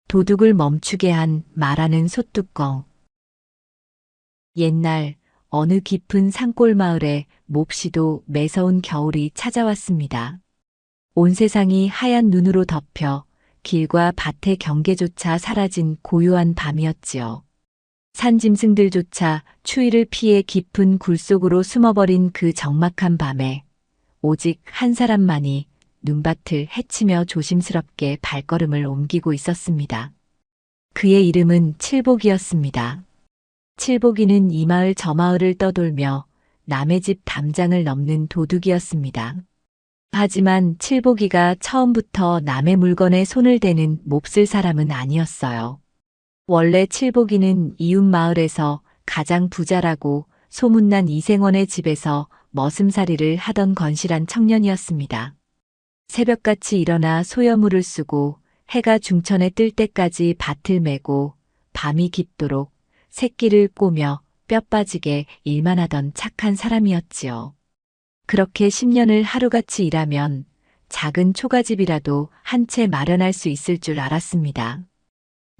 도둑을 멈추게 한 말하는 솥뚜껑. 옛날 어느 깊은 산골 마을에 몹시도 매서운 겨울이 찾아왔습니다. 온 세상이 하얀 눈으로 덮여 길과 밭의 경계조차 사라진 고요한 밤이었지요. 산짐승들조차 추위를 피해 깊은 굴 속으로 숨어버린 그 적막한 밤에 오직 한 사람만이 눈밭을 헤치며 조심스럽게 발걸음을 옮기고 있었습니다. 그의 이름은 칠복이었습니다. 칠복이는 이 마을 저 마을을 떠돌며 남의 집 담장을 넘는 도둑이었습니다. 하지만 칠복이가 처음부터 남의 물건에 손을 대는 몹쓸 사람은 아니었어요. 원래 칠복이는 이웃 마을에서 가장 부자라고 소문난 이생원의 집에서 머슴살이를 하던 건실한 청년이었습니다. 새벽같이 일어나 소여물을 쓰고 해가 중천에 뜰 때까지 밭을 메고 밤이 깊도록 새끼를 꼬며 뼈 빠지게 일만 하던 착한 사람이었지요. 그렇게 10년을 하루같이 일하면 작은 초가집이라도 한 채 마련할 수 있을 줄 알았습니다.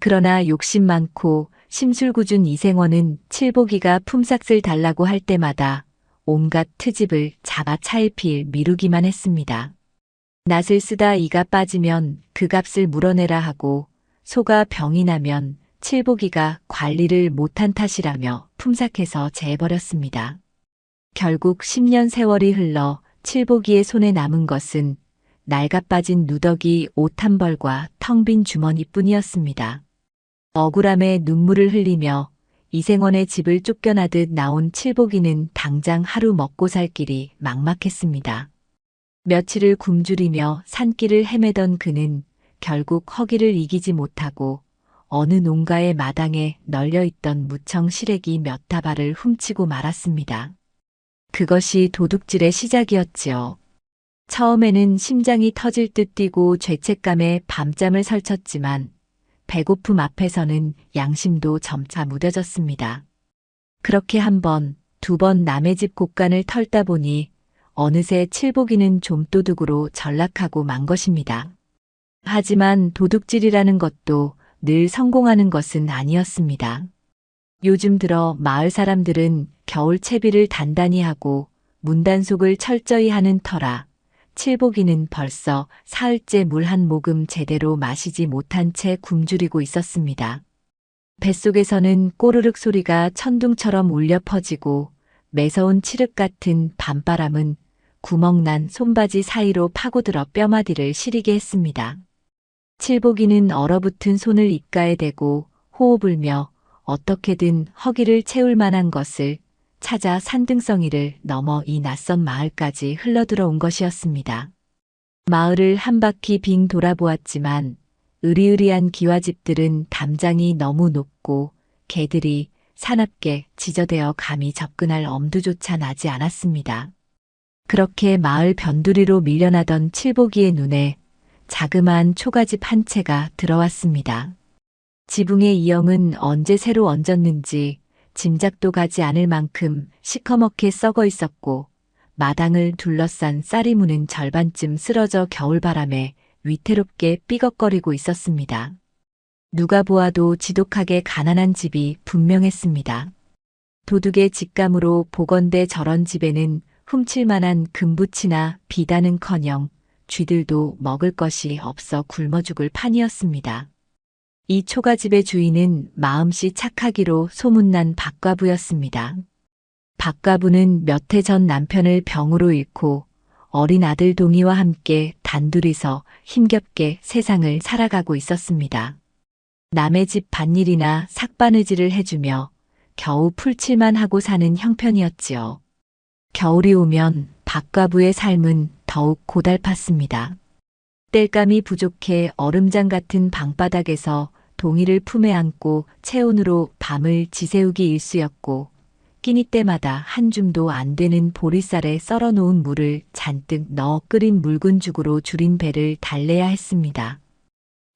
그러나 욕심 많고 심술궂은 이생원은 칠복이가 품삯을 달라고 할 때마다 온갖 트집을 잡아 차일피일 미루기만 했습니다. 낫을 쓰다 이가 빠지면 그 값을 물어내라 하고 소가 병이 나면 칠복이가 관리를 못한 탓이라며 품삯해서 재버렸습니다. 결국 10년 세월이 흘러 칠복이의 손에 남은 것은 낡아빠진 누더기 옷 한 벌과 텅 빈 주머니뿐이었습니다. 억울함에 눈물을 흘리며 이생원의 집을 쫓겨나듯 나온 칠복이는 당장 하루 먹고 살 길이 막막했습니다. 며칠을 굶주리며 산길을 헤매던 그는 결국 허기를 이기지 못하고 어느 농가의 마당에 널려있던 무청 시래기 몇 다발을 훔치고 말았습니다. 그것이 도둑질의 시작이었지요. 처음에는 심장이 터질 듯 뛰고 죄책감에 밤잠을 설쳤지만 배고픔 앞에서는 양심도 점차 무뎌졌습니다. 그렇게 한 번, 두 번 남의 집 곳간을 털다 보니 어느새 칠복이는 좀도둑으로 전락하고 만 것입니다. 하지만 도둑질이라는 것도 늘 성공하는 것은 아니었습니다. 요즘 들어 마을 사람들은 겨울 채비를 단단히 하고 문단속을 철저히 하는 터라 칠복이는 벌써 사흘째 물 한 모금 제대로 마시지 못한 채 굶주리고 있었습니다. 뱃속에서는 꼬르륵 소리가 천둥처럼 울려 퍼지고 매서운 칠흑 같은 밤바람은 구멍난 손바지 사이로 파고들어 뼈마디를 시리게 했습니다. 칠복이는 얼어붙은 손을 입가에 대고 호흡을며 어떻게든 허기를 채울 만한 것을 찾아 산등성이를 넘어 이 낯선 마을까지 흘러들어온 것이었습니다. 마을을 한 바퀴 빙 돌아보았지만 으리으리한 기와집들은 담장이 너무 높고 개들이 사납게 지저대어 감히 접근할 엄두조차 나지 않았습니다. 그렇게 마을 변두리로 밀려나던 칠복이의 눈에 자그마한 초가집 한 채가 들어왔습니다. 지붕의 이형은 언제 새로 얹었는지 짐작도 가지 않을 만큼 시커멓게 썩어 있었고 마당을 둘러싼 쌀이무는 절반쯤 쓰러져 겨울바람에 위태롭게 삐걱거리고 있었습니다. 누가 보아도 지독하게 가난한 집이 분명했습니다. 도둑의 직감으로 보건대 저런 집에는 훔칠 만한 금붙이나 비단은커녕 쥐들도 먹을 것이 없어 굶어 죽을 판이었습니다. 이 초가집의 주인은 마음씨 착하기로 소문난 박과부였습니다. 박과부는 몇 해 전 남편을 병으로 잃고 어린 아들 동이와 함께 단둘이서 힘겹게 세상을 살아가고 있었습니다. 남의 집 밭일이나 삭바느질을 해주며 겨우 풀칠만 하고 사는 형편이었지요. 겨울이 오면 박과부의 삶은 더욱 고달팠습니다. 땔감이 부족해 얼음장 같은 방바닥에서 동이를 품에 안고 체온으로 밤을 지새우기 일쑤였고 끼니 때마다 한 줌도 안 되는 보리쌀에 썰어놓은 물을 잔뜩 넣어 끓인 묽은 죽으로 줄인 배를 달래야 했습니다.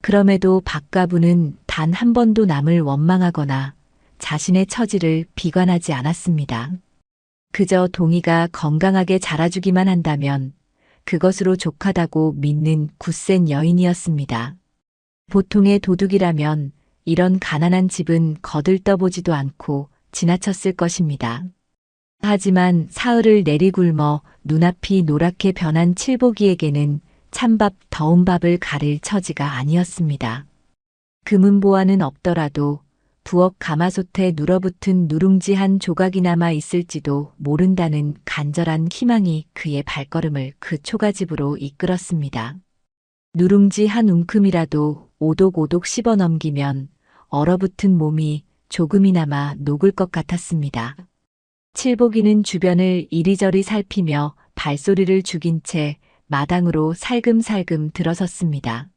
그럼에도 박과부는 단 한 번도 남을 원망하거나 자신의 처지를 비관하지 않았습니다. 그저 동이가 건강하게 자라주기만 한다면 그것으로 족하다고 믿는 굳센 여인이었습니다. 보통의 도둑이라면 이런 가난한 집은 거들떠보지도 않고 지나쳤을 것입니다. 하지만 사흘을 내리굶어 눈앞이 노랗게 변한 칠복이에게는 찬밥 더운 밥을 가릴 처지가 아니었습니다. 금은보화는 없더라도 부엌 가마솥에 눌어붙은 누룽지 한 조각이나마 있을지도 모른다는 간절한 희망이 그의 발걸음을 그 초가집으로 이끌었습니다. 누룽지 한 움큼이라도 오독오독 씹어 넘기면 얼어붙은 몸이 조금이나마 녹을 것 같았습니다. 칠복이는 주변을 이리저리 살피며 발소리를 죽인 채 마당으로 살금살금 들어섰습니다.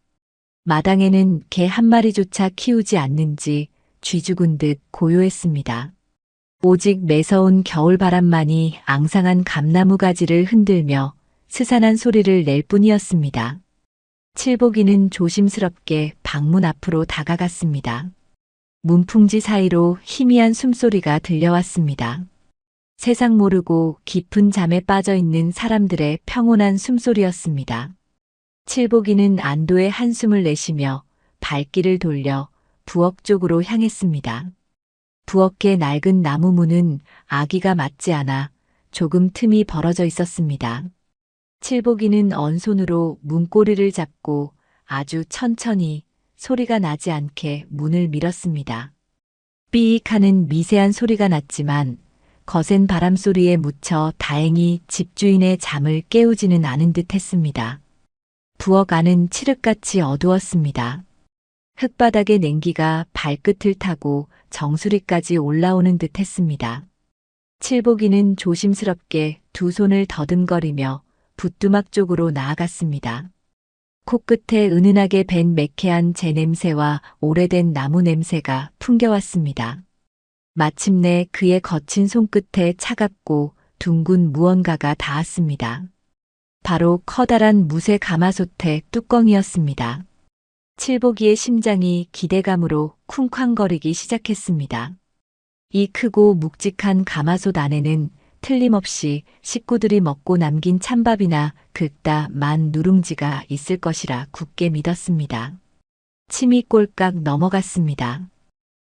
마당에는 개 한 마리조차 키우지 않는지 쥐 죽은 듯 고요했습니다. 오직 매서운 겨울바람만이 앙상한 감나무 가지를 흔들며 스산한 소리를 낼 뿐이었습니다. 칠복이는 조심스럽게 방문 앞으로 다가갔습니다. 문풍지 사이로 희미한 숨소리가 들려왔습니다. 세상 모르고 깊은 잠에 빠져 있는 사람들의 평온한 숨소리였습니다. 칠복이는 안도의 한숨을 내쉬며 발길을 돌려 부엌 쪽으로 향했습니다. 부엌의 낡은 나무 문은 아기가 맞지 않아 조금 틈이 벌어져 있었습니다. 칠복이는 언손으로 문고리를 잡고 아주 천천히 소리가 나지 않게 문을 밀었습니다. 삐익 하는 미세한 소리가 났지만 거센 바람소리에 묻혀 다행히 집주인의 잠을 깨우지는 않은 듯 했습니다. 부엌 안은 칠흑같이 어두웠습니다. 흙바닥의 냉기가 발끝을 타고 정수리까지 올라오는 듯 했습니다. 칠복이는 조심스럽게 두 손을 더듬거리며 부뚜막 쪽으로 나아갔습니다. 코끝에 은은하게 밴 매캐한 재 냄새와 오래된 나무 냄새가 풍겨왔습니다. 마침내 그의 거친 손끝에 차갑고 둥근 무언가가 닿았습니다. 바로 커다란 무쇠 가마솥의 뚜껑이었습니다. 칠복이의 심장이 기대감으로 쿵쾅거리기 시작했습니다. 이 크고 묵직한 가마솥 안에는 틀림없이 식구들이 먹고 남긴 찬밥이나 긁다 만 누룽지가 있을 것이라 굳게 믿었습니다. 침이 꼴깍 넘어갔습니다.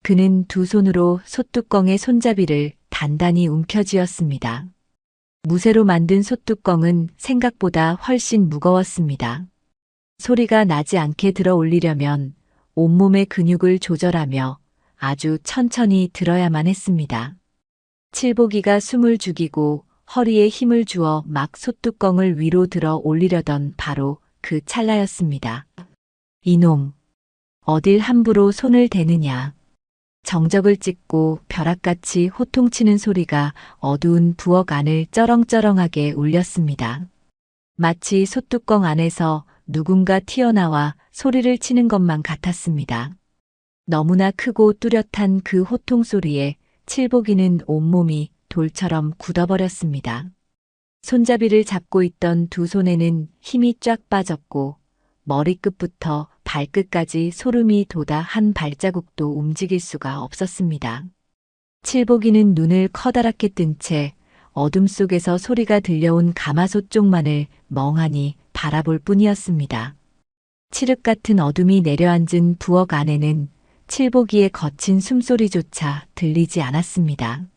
그는 두 손으로 솥뚜껑의 손잡이를 단단히 움켜쥐었습니다. 무쇠로 만든 솥뚜껑은 생각보다 훨씬 무거웠습니다. 소리가 나지 않게 들어 올리려면 온몸의 근육을 조절하며 아주 천천히 들어야만 했습니다. 칠복이가 숨을 죽이고 허리에 힘을 주어 막 솥뚜껑을 위로 들어 올리려던 바로 그 찰나였습니다. 이놈, 어딜 함부로 손을 대느냐. 정적을 찍고 벼락같이 호통치는 소리가 어두운 부엌 안을 쩌렁쩌렁하게 울렸습니다. 마치 솥뚜껑 안에서 누군가 튀어나와 소리를 치는 것만 같았습니다. 너무나 크고 뚜렷한 그 호통 소리에 칠복이는 온몸이 돌처럼 굳어버렸습니다. 손잡이를 잡고 있던 두 손에는 힘이 쫙 빠졌고 머리끝부터 발끝까지 소름이 돋아 한 발자국도 움직일 수가 없었습니다. 칠복이는 눈을 커다랗게 뜬 채 어둠 속에서 소리가 들려온 가마솥 쪽만을 멍하니 바라볼 뿐이었습니다. 칠흑 같은 어둠이 내려앉은 부엌 안에는 칠복이의 거친 숨소리조차 들리지 않았습니다.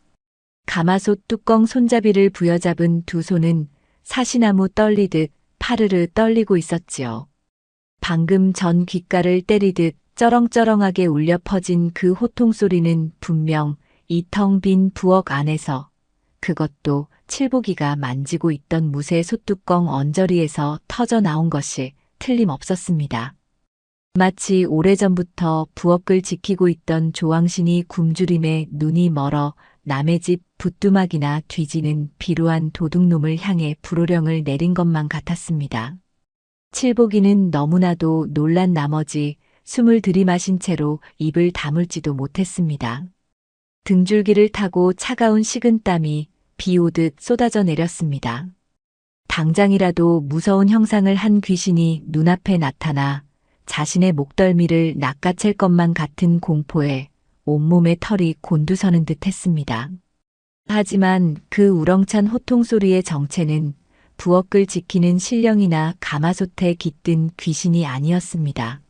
가마솥 뚜껑 손잡이를 부여잡은 두 손은 사시나무 떨리듯 파르르 떨리고 있었지요. 방금 전 귓가를 때리듯 쩌렁쩌렁하게 울려 퍼진 그 호통소리는 분명 이 텅 빈 부엌 안에서, 그것도 칠복이가 만지고 있던 무쇠 솥뚜껑 언저리에서 터져 나온 것이 틀림없었습니다. 마치 오래전부터 부엌을 지키고 있던 조왕신이 굶주림에 눈이 멀어 남의 집 부뚜막이나 뒤지는 비루한 도둑놈을 향해 불호령을 내린 것만 같았습니다. 칠복이는 너무나도 놀란 나머지 숨을 들이마신 채로 입을 다물지도 못했습니다. 등줄기를 타고 차가운 식은땀이 비 오듯 쏟아져 내렸습니다. 당장이라도 무서운 형상을 한 귀신이 눈앞에 나타나 자신의 목덜미를 낚아챌 것만 같은 공포에 온몸의 털이 곤두서는 듯 했습니다. 하지만 그 우렁찬 호통소리의 정체는 부엌을 지키는 신령이나 가마솥에 깃든 귀신이 아니었습니다.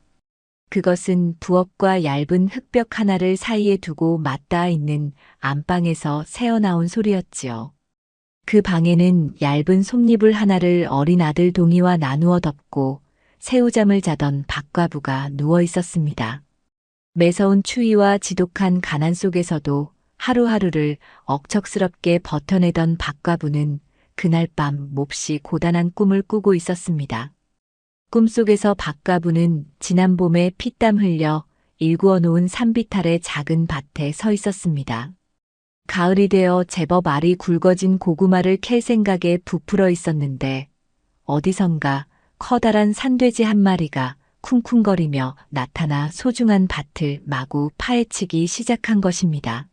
그것은 부엌과 얇은 흙벽 하나를 사이에 두고 맞닿아 있는 안방에서 새어나온 소리였지요. 그 방에는 얇은 솜니불 하나를 어린 아들 동이와 나누어 덮고 새우잠을 자던 박과부가 누워 있었습니다. 매서운 추위와 지독한 가난 속에서도 하루하루를 억척스럽게 버텨내던 박과부는 그날 밤 몹시 고단한 꿈을 꾸고 있었습니다. 꿈속에서 박과부는 지난 봄에 피땀 흘려 일구어 놓은 산비탈의 작은 밭에 서 있었습니다. 가을이 되어 제법 알이 굵어진 고구마를 캘 생각에 부풀어 있었는데 어디선가 커다란 산돼지 한 마리가 쿵쿵거리며 나타나 소중한 밭을 마구 파헤치기 시작한 것입니다.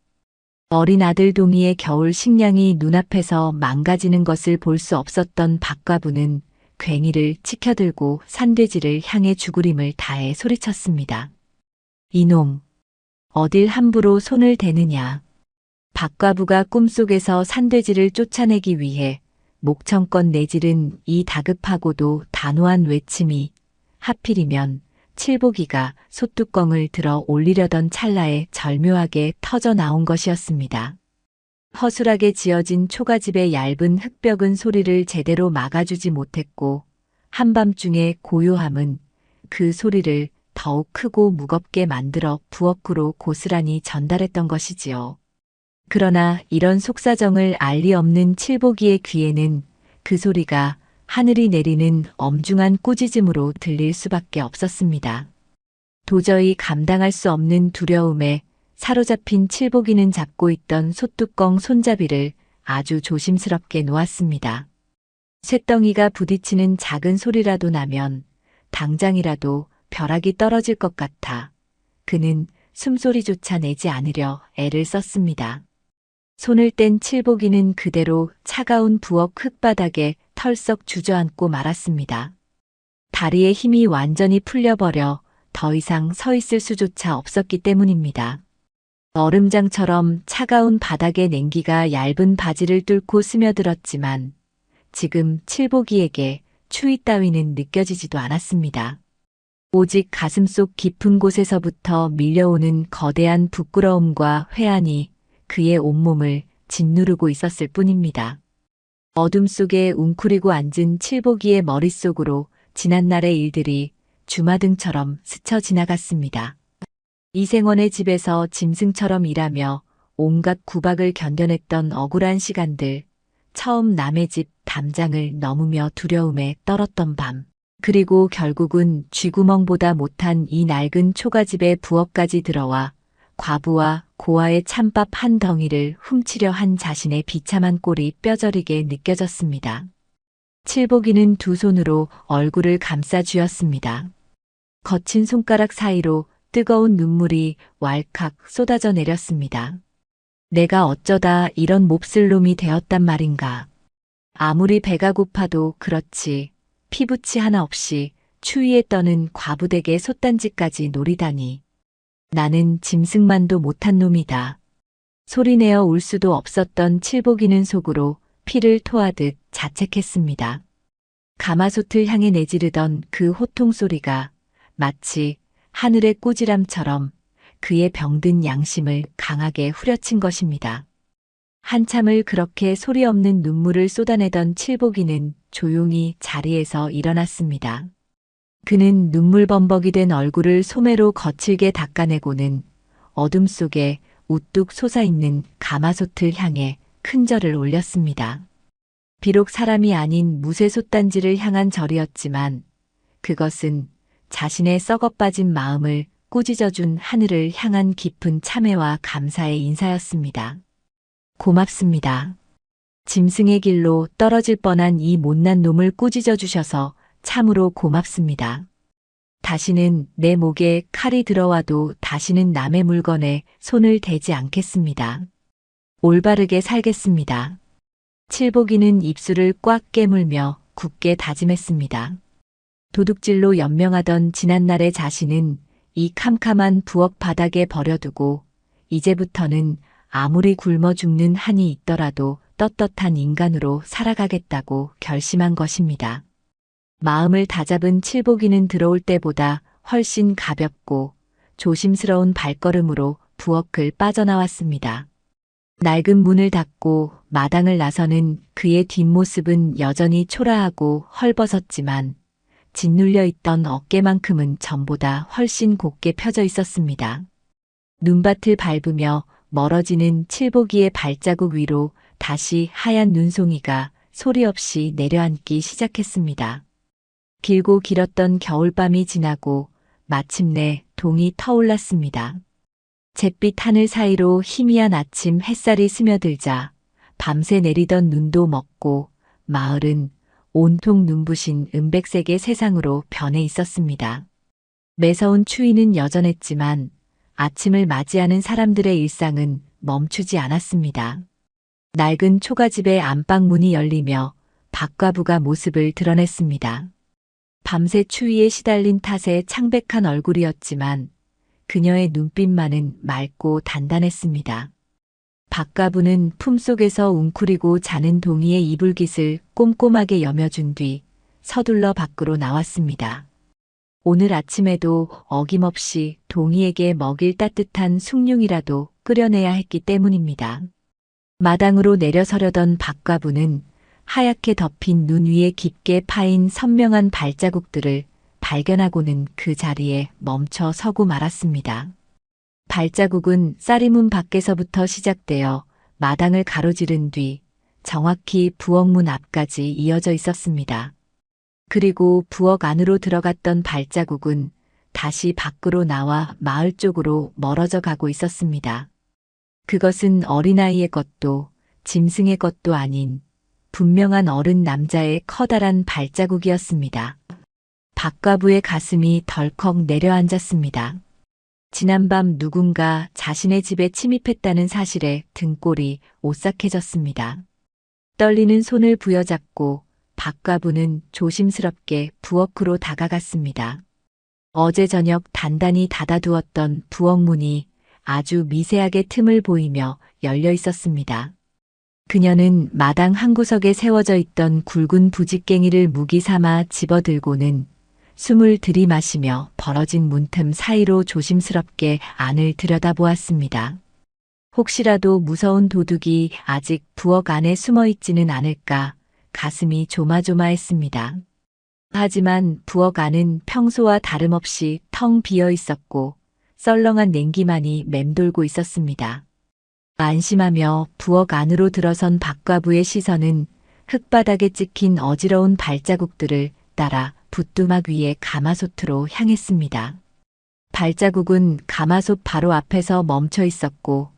어린 아들 동이의 겨울 식량이 눈앞에서 망가지는 것을 볼 수 없었던 박과부는 괭이를 치켜들고 산돼지를 향해 죽으림을 다해 소리쳤습니다. 이놈, 어딜 함부로 손을 대느냐. 박과부가 꿈속에서 산돼지를 쫓아내기 위해 목청껏 내지른 이 다급하고도 단호한 외침이 하필이면 칠보기가 솥뚜껑을 들어 올리려던 찰나에 절묘하게 터져 나온 것이었습니다. 허술하게 지어진 초가집의 얇은 흙벽은 소리를 제대로 막아주지 못했고 한밤중의 고요함은 그 소리를 더욱 크고 무겁게 만들어 부엌으로 고스란히 전달했던 것이지요. 그러나 이런 속사정을 알 리 없는 칠보기의 귀에는 그 소리가 하늘이 내리는 엄중한 꾸짖음으로 들릴 수밖에 없었습니다. 도저히 감당할 수 없는 두려움에 사로잡힌 칠보기는 잡고 있던 솥뚜껑 손잡이를 아주 조심스럽게 놓았습니다. 쇳덩이가 부딪히는 작은 소리라도 나면 당장이라도 벼락이 떨어질 것 같아 그는 숨소리조차 내지 않으려 애를 썼습니다. 손을 뗀 칠보기는 그대로 차가운 부엌 흙바닥에 털썩 주저앉고 말았습니다. 다리의 힘이 완전히 풀려버려 더 이상 서 있을 수조차 없었기 때문입니다. 얼음장처럼 차가운 바닥의 냉기가 얇은 바지를 뚫고 스며들었지만 지금 칠보기에게 추위 따위는 느껴지지도 않았습니다. 오직 가슴속 깊은 곳에서부터 밀려오는 거대한 부끄러움과 회한이 그의 온몸을 짓누르고 있었을 뿐입니다. 어둠 속에 웅크리고 앉은 칠보기의 머릿속으로 지난날의 일들이 주마등처럼 스쳐 지나갔습니다. 이생원의 집에서 짐승처럼 일하며 온갖 구박을 견뎌냈던 억울한 시간들, 처음 남의 집 담장을 넘으며 두려움에 떨었던 밤, 그리고 결국은 쥐구멍보다 못한 이 낡은 초가집의 부엌까지 들어와 과부와 고아의 찬밥 한 덩이를 훔치려 한 자신의 비참한 꼴이 뼈저리게 느껴졌습니다. 칠보기는 두 손으로 얼굴을 감싸 쥐었습니다. 거친 손가락 사이로 뜨거운 눈물이 왈칵 쏟아져 내렸습니다. 내가 어쩌다 이런 몹쓸 놈이 되었단 말인가. 아무리 배가 고파도 그렇지 피부치 하나 없이 추위에 떠는 과부댁의 솥단지까지 노리다니. 나는 짐승만도 못한 놈이다. 소리내어 울 수도 없었던 칠보기는 속으로 피를 토하듯 자책했습니다. 가마솥을 향해 내지르던 그 호통 소리가 마치 하늘의 꾸지람처럼 그의 병든 양심을 강하게 후려친 것입니다. 한참을 그렇게 소리 없는 눈물을 쏟아내던 칠보기는 조용히 자리에서 일어났습니다. 그는 눈물범벅이 된 얼굴을 소매로 거칠게 닦아내고는 어둠 속에 우뚝 솟아있는 가마솥을 향해 큰 절을 올렸습니다. 비록 사람이 아닌 무쇠 솥단지를 향한 절이었지만 그것은 자신의 썩어빠진 마음을 꾸짖어준 하늘을 향한 깊은 참회와 감사의 인사였습니다. 고맙습니다. 짐승의 길로 떨어질 뻔한 이 못난 놈을 꾸짖어 주셔서 참으로 고맙습니다. 다시는 내 목에 칼이 들어와도 다시는 남의 물건에 손을 대지 않겠습니다. 올바르게 살겠습니다. 칠보기는 입술을 꽉 깨물며 굳게 다짐했습니다. 도둑질로 연명하던 지난날의 자신은 이 캄캄한 부엌 바닥에 버려두고 이제부터는 아무리 굶어 죽는 한이 있더라도 떳떳한 인간으로 살아가겠다고 결심한 것입니다. 마음을 다잡은 칠보기는 들어올 때보다 훨씬 가볍고 조심스러운 발걸음으로 부엌을 빠져나왔습니다. 낡은 문을 닫고 마당을 나서는 그의 뒷모습은 여전히 초라하고 헐벗었지만 짓눌려 있던 어깨만큼은 전보다 훨씬 곱게 펴져 있었습니다. 눈밭을 밟으며 멀어지는 칠보기의 발자국 위로 다시 하얀 눈송이가 소리 없이 내려앉기 시작했습니다. 길고 길었던 겨울밤이 지나고 마침내 동이 터올랐습니다. 잿빛 하늘 사이로 희미한 아침 햇살이 스며들자 밤새 내리던 눈도 먹고 마을은 온통 눈부신 은백색의 세상으로 변해 있었습니다. 매서운 추위는 여전했지만 아침을 맞이하는 사람들의 일상은 멈추지 않았습니다. 낡은 초가집의 안방 문이 열리며 박과부가 모습을 드러냈습니다. 밤새 추위에 시달린 탓에 창백한 얼굴이었지만 그녀의 눈빛만은 맑고 단단했습니다. 박과부는 품속에서 웅크리고 자는 동이의 이불깃을 꼼꼼하게 여며준 뒤 서둘러 밖으로 나왔습니다. 오늘 아침에도 어김없이 동이에게 먹일 따뜻한 숭늉이라도 끓여내야 했기 때문입니다. 마당으로 내려서려던 박과부는 하얗게 덮인 눈 위에 깊게 파인 선명한 발자국들을 발견하고는 그 자리에 멈춰 서고 말았습니다. 발자국은 쌀이문 밖에서부터 시작되어 마당을 가로지른 뒤 정확히 부엌 문 앞까지 이어져 있었습니다. 그리고 부엌 안으로 들어갔던 발자국은 다시 밖으로 나와 마을 쪽으로 멀어져 가고 있었습니다. 그것은 어린아이의 것도 짐승의 것도 아닌 분명한 어른 남자의 커다란 발자국이었습니다. 박과부의 가슴이 덜컥 내려앉았습니다. 지난밤 누군가 자신의 집에 침입했다는 사실에 등골이 오싹해졌습니다. 떨리는 손을 부여잡고 박과부는 조심스럽게 부엌으로 다가갔습니다. 어제 저녁 단단히 닫아두었던 부엌 문이 아주 미세하게 틈을 보이며 열려 있었습니다. 그녀는 마당 한 구석에 세워져 있던 굵은 부직갱이를 무기 삼아 집어들고는 숨을 들이마시며 벌어진 문틈 사이로 조심스럽게 안을 들여다보았습니다. 혹시라도 무서운 도둑이 아직 부엌 안에 숨어 있지는 않을까 가슴이 조마조마했습니다. 하지만 부엌 안은 평소와 다름없이 텅 비어 있었고 썰렁한 냉기만이 맴돌고 있었습니다. 안심하며 부엌 안으로 들어선 박과부의 시선은 흙바닥에 찍힌 어지러운 발자국들을 따라 붓두막 위의 가마솥으로 향했습니다. 발자국은 가마솥 바로 앞에서 멈춰 있었고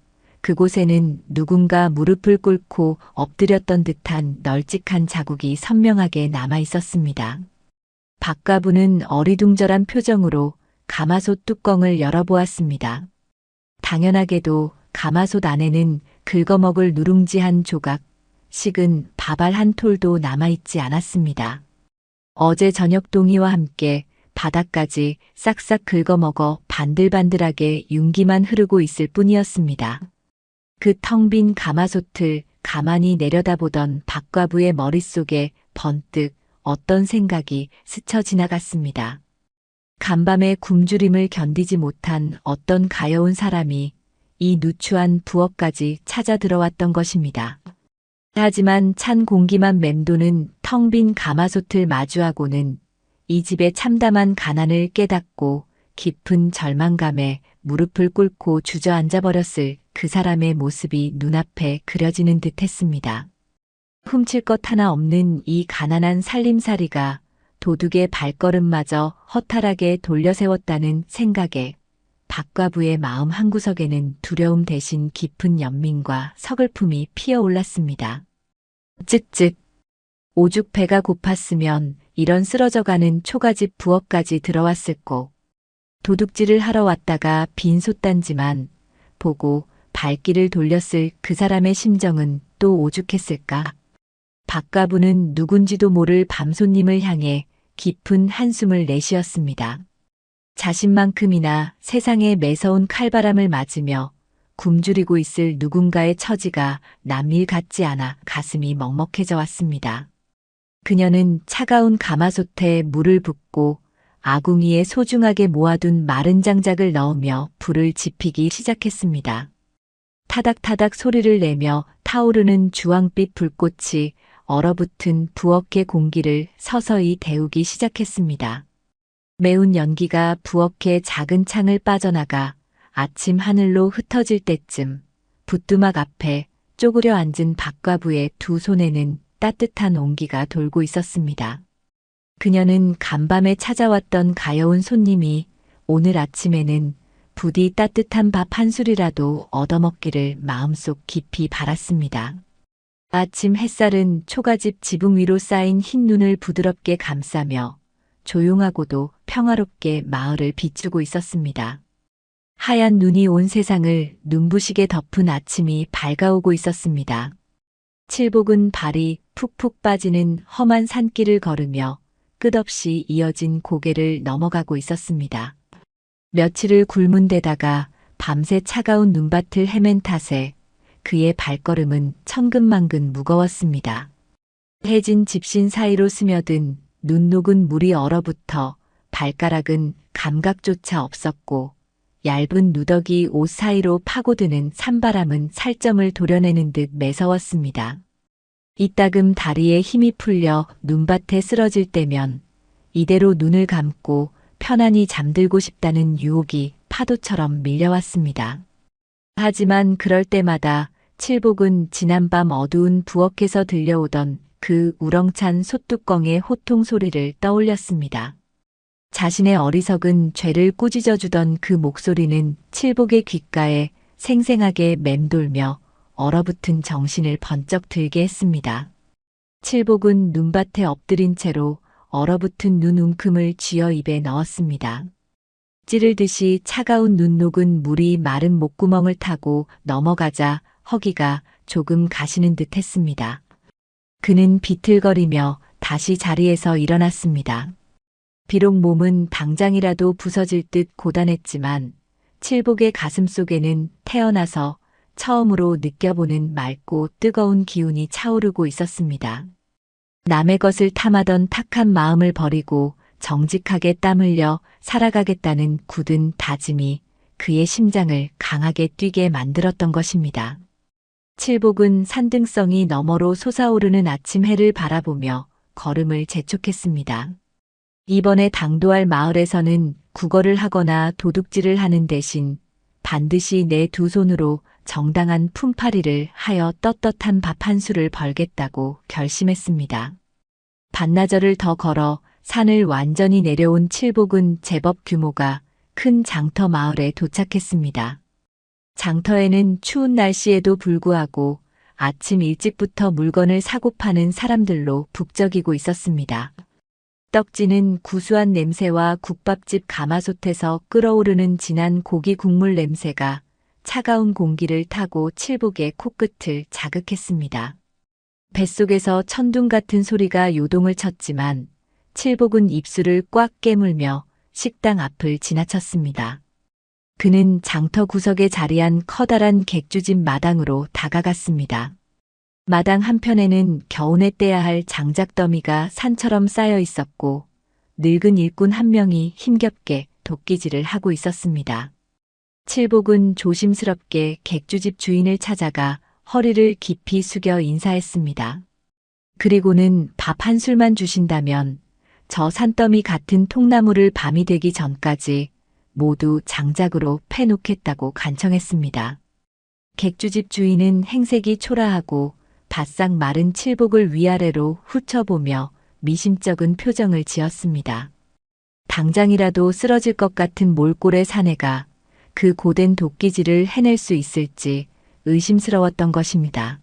그곳에는 누군가 무릎을 꿇고 엎드렸던 듯한 널찍한 자국이 선명하게 남아 있었습니다. 박과부는 어리둥절한 표정으로 가마솥 뚜껑을 열어보았습니다. 당연하게도 가마솥 안에는 긁어먹을 누룽지 한 조각, 식은 밥알 한 톨도 남아있지 않았습니다. 어제 저녁 동이와 함께 바닥까지 싹싹 긁어먹어 반들반들하게 윤기만 흐르고 있을 뿐이었습니다. 그 텅 빈 가마솥을 가만히 내려다보던 박과부의 머릿속에 번뜩 어떤 생각이 스쳐 지나갔습니다. 간밤의 굶주림을 견디지 못한 어떤 가여운 사람이 이 누추한 부엌까지 찾아 들어왔던 것입니다. 하지만 찬 공기만 맴도는 텅 빈 가마솥을 마주하고는 이 집의 참담한 가난을 깨닫고 깊은 절망감에 무릎을 꿇고 주저앉아 버렸을 그 사람의 모습이 눈앞에 그려지는 듯 했습니다. 훔칠 것 하나 없는 이 가난한 살림살이가 도둑의 발걸음마저 허탈하게 돌려세웠다는 생각에 박과부의 마음 한구석에는 두려움 대신 깊은 연민과 서글픔이 피어올랐습니다. 쯧쯧. 오죽 배가 고팠으면 이런 쓰러져가는 초가집 부엌까지 들어왔을 꼭. 도둑질을 하러 왔다가 빈 솥단지만 보고 발길을 돌렸을 그 사람의 심정은 또 오죽했을까. 박과부는 누군지도 모를 밤손님을 향해 깊은 한숨을 내쉬었습니다. 자신만큼이나 세상의 매서운 칼바람을 맞으며 굶주리고 있을 누군가의 처지가 남일 같지 않아 가슴이 먹먹해져 왔습니다. 그녀는 차가운 가마솥에 물을 붓고 아궁이에 소중하게 모아둔 마른 장작을 넣으며 불을 지피기 시작했습니다. 타닥타닥 소리를 내며 타오르는 주황빛 불꽃이 얼어붙은 부엌의 공기를 서서히 데우기 시작했습니다. 매운 연기가 부엌의 작은 창을 빠져나가 아침 하늘로 흩어질 때쯤 부뚜막 앞에 쪼그려 앉은 박과부의 두 손에는 따뜻한 온기가 돌고 있었습니다. 그녀는 간밤에 찾아왔던 가여운 손님이 오늘 아침에는 부디 따뜻한 밥 한 술이라도 얻어먹기를 마음속 깊이 바랐습니다. 아침 햇살은 초가집 지붕 위로 쌓인 흰 눈을 부드럽게 감싸며 조용하고도 평화롭게 마을을 비추고 있었습니다. 하얀 눈이 온 세상을 눈부시게 덮은 아침이 밝아오고 있었습니다. 칠복은 발이 푹푹 빠지는 험한 산길을 걸으며 끝없이 이어진 고개를 넘어가고 있었습니다. 며칠을 굶은 데다가 밤새 차가운 눈밭을 헤맨 탓에 그의 발걸음은 천근만근 무거웠습니다. 해진 집신 사이로 스며든 눈 녹은 물이 얼어붙어 발가락은 감각조차 없었고 얇은 누더기 옷 사이로 파고드는 산바람은 살점을 도려내는 듯 매서웠습니다. 이따금 다리에 힘이 풀려 눈밭에 쓰러질 때면 이대로 눈을 감고 편안히 잠들고 싶다는 유혹이 파도처럼 밀려왔습니다. 하지만 그럴 때마다 칠복은 지난밤 어두운 부엌에서 들려오던 그 우렁찬 솥뚜껑의 호통 소리를 떠올렸습니다. 자신의 어리석은 죄를 꾸짖어주던 그 목소리는 칠복의 귓가에 생생하게 맴돌며 얼어붙은 정신을 번쩍 들게 했습니다. 칠복은 눈밭에 엎드린 채로 얼어붙은 눈 움큼을 쥐어 입에 넣었습니다. 찌르듯이 차가운 눈 녹은 물이 마른 목구멍을 타고 넘어가자 허기가 조금 가시는 듯 했습니다. 그는 비틀거리며 다시 자리에서 일어났습니다. 비록 몸은 당장이라도 부서질 듯 고단했지만 칠복의 가슴 속에는 태어나서 처음으로 느껴보는 맑고 뜨거운 기운이 차오르고 있었습니다. 남의 것을 탐하던 탁한 마음을 버리고 정직하게 땀 흘려 살아가겠다는 굳은 다짐이 그의 심장을 강하게 뛰게 만들었던 것입니다. 칠복은 산등성이 너머로 솟아오르는 아침 해를 바라보며 걸음을 재촉했습니다. 이번에 당도할 마을에서는 구걸을 하거나 도둑질을 하는 대신 반드시 내 두 손으로 정당한 품팔이를 하여 떳떳한 밥 한 술을 벌겠다고 결심했습니다. 반나절을 더 걸어 산을 완전히 내려온 칠복은 제법 규모가 큰 장터 마을에 도착했습니다. 장터에는 추운 날씨에도 불구하고 아침 일찍부터 물건을 사고 파는 사람들로 북적이고 있었습니다. 떡지는 구수한 냄새와 국밥집 가마솥에서 끓어오르는 진한 고기 국물 냄새가 차가운 공기를 타고 칠복의 코끝을 자극했습니다. 뱃속에서 천둥 같은 소리가 요동을 쳤지만 칠복은 입술을 꽉 깨물며 식당 앞을 지나쳤습니다. 그는 장터 구석에 자리한 커다란 객주집 마당으로 다가갔습니다. 마당 한편에는 겨우내 떼야 할 장작더미가 산처럼 쌓여 있었고 늙은 일꾼 한 명이 힘겹게 도끼질을 하고 있었습니다. 칠복은 조심스럽게 객주집 주인을 찾아가 허리를 깊이 숙여 인사했습니다. 그리고는 밥 한 술만 주신다면 저 산더미 같은 통나무를 밤이 되기 전까지 모두 장작으로 패놓겠다고 간청했습니다. 객주집 주인은 행색이 초라하고 바싹 마른 칠복을 위아래로 훑어보며 미심쩍은 표정을 지었습니다. 당장이라도 쓰러질 것 같은 몰골의 사내가 그 고된 도끼질을 해낼 수 있을지 의심스러웠던 것입니다.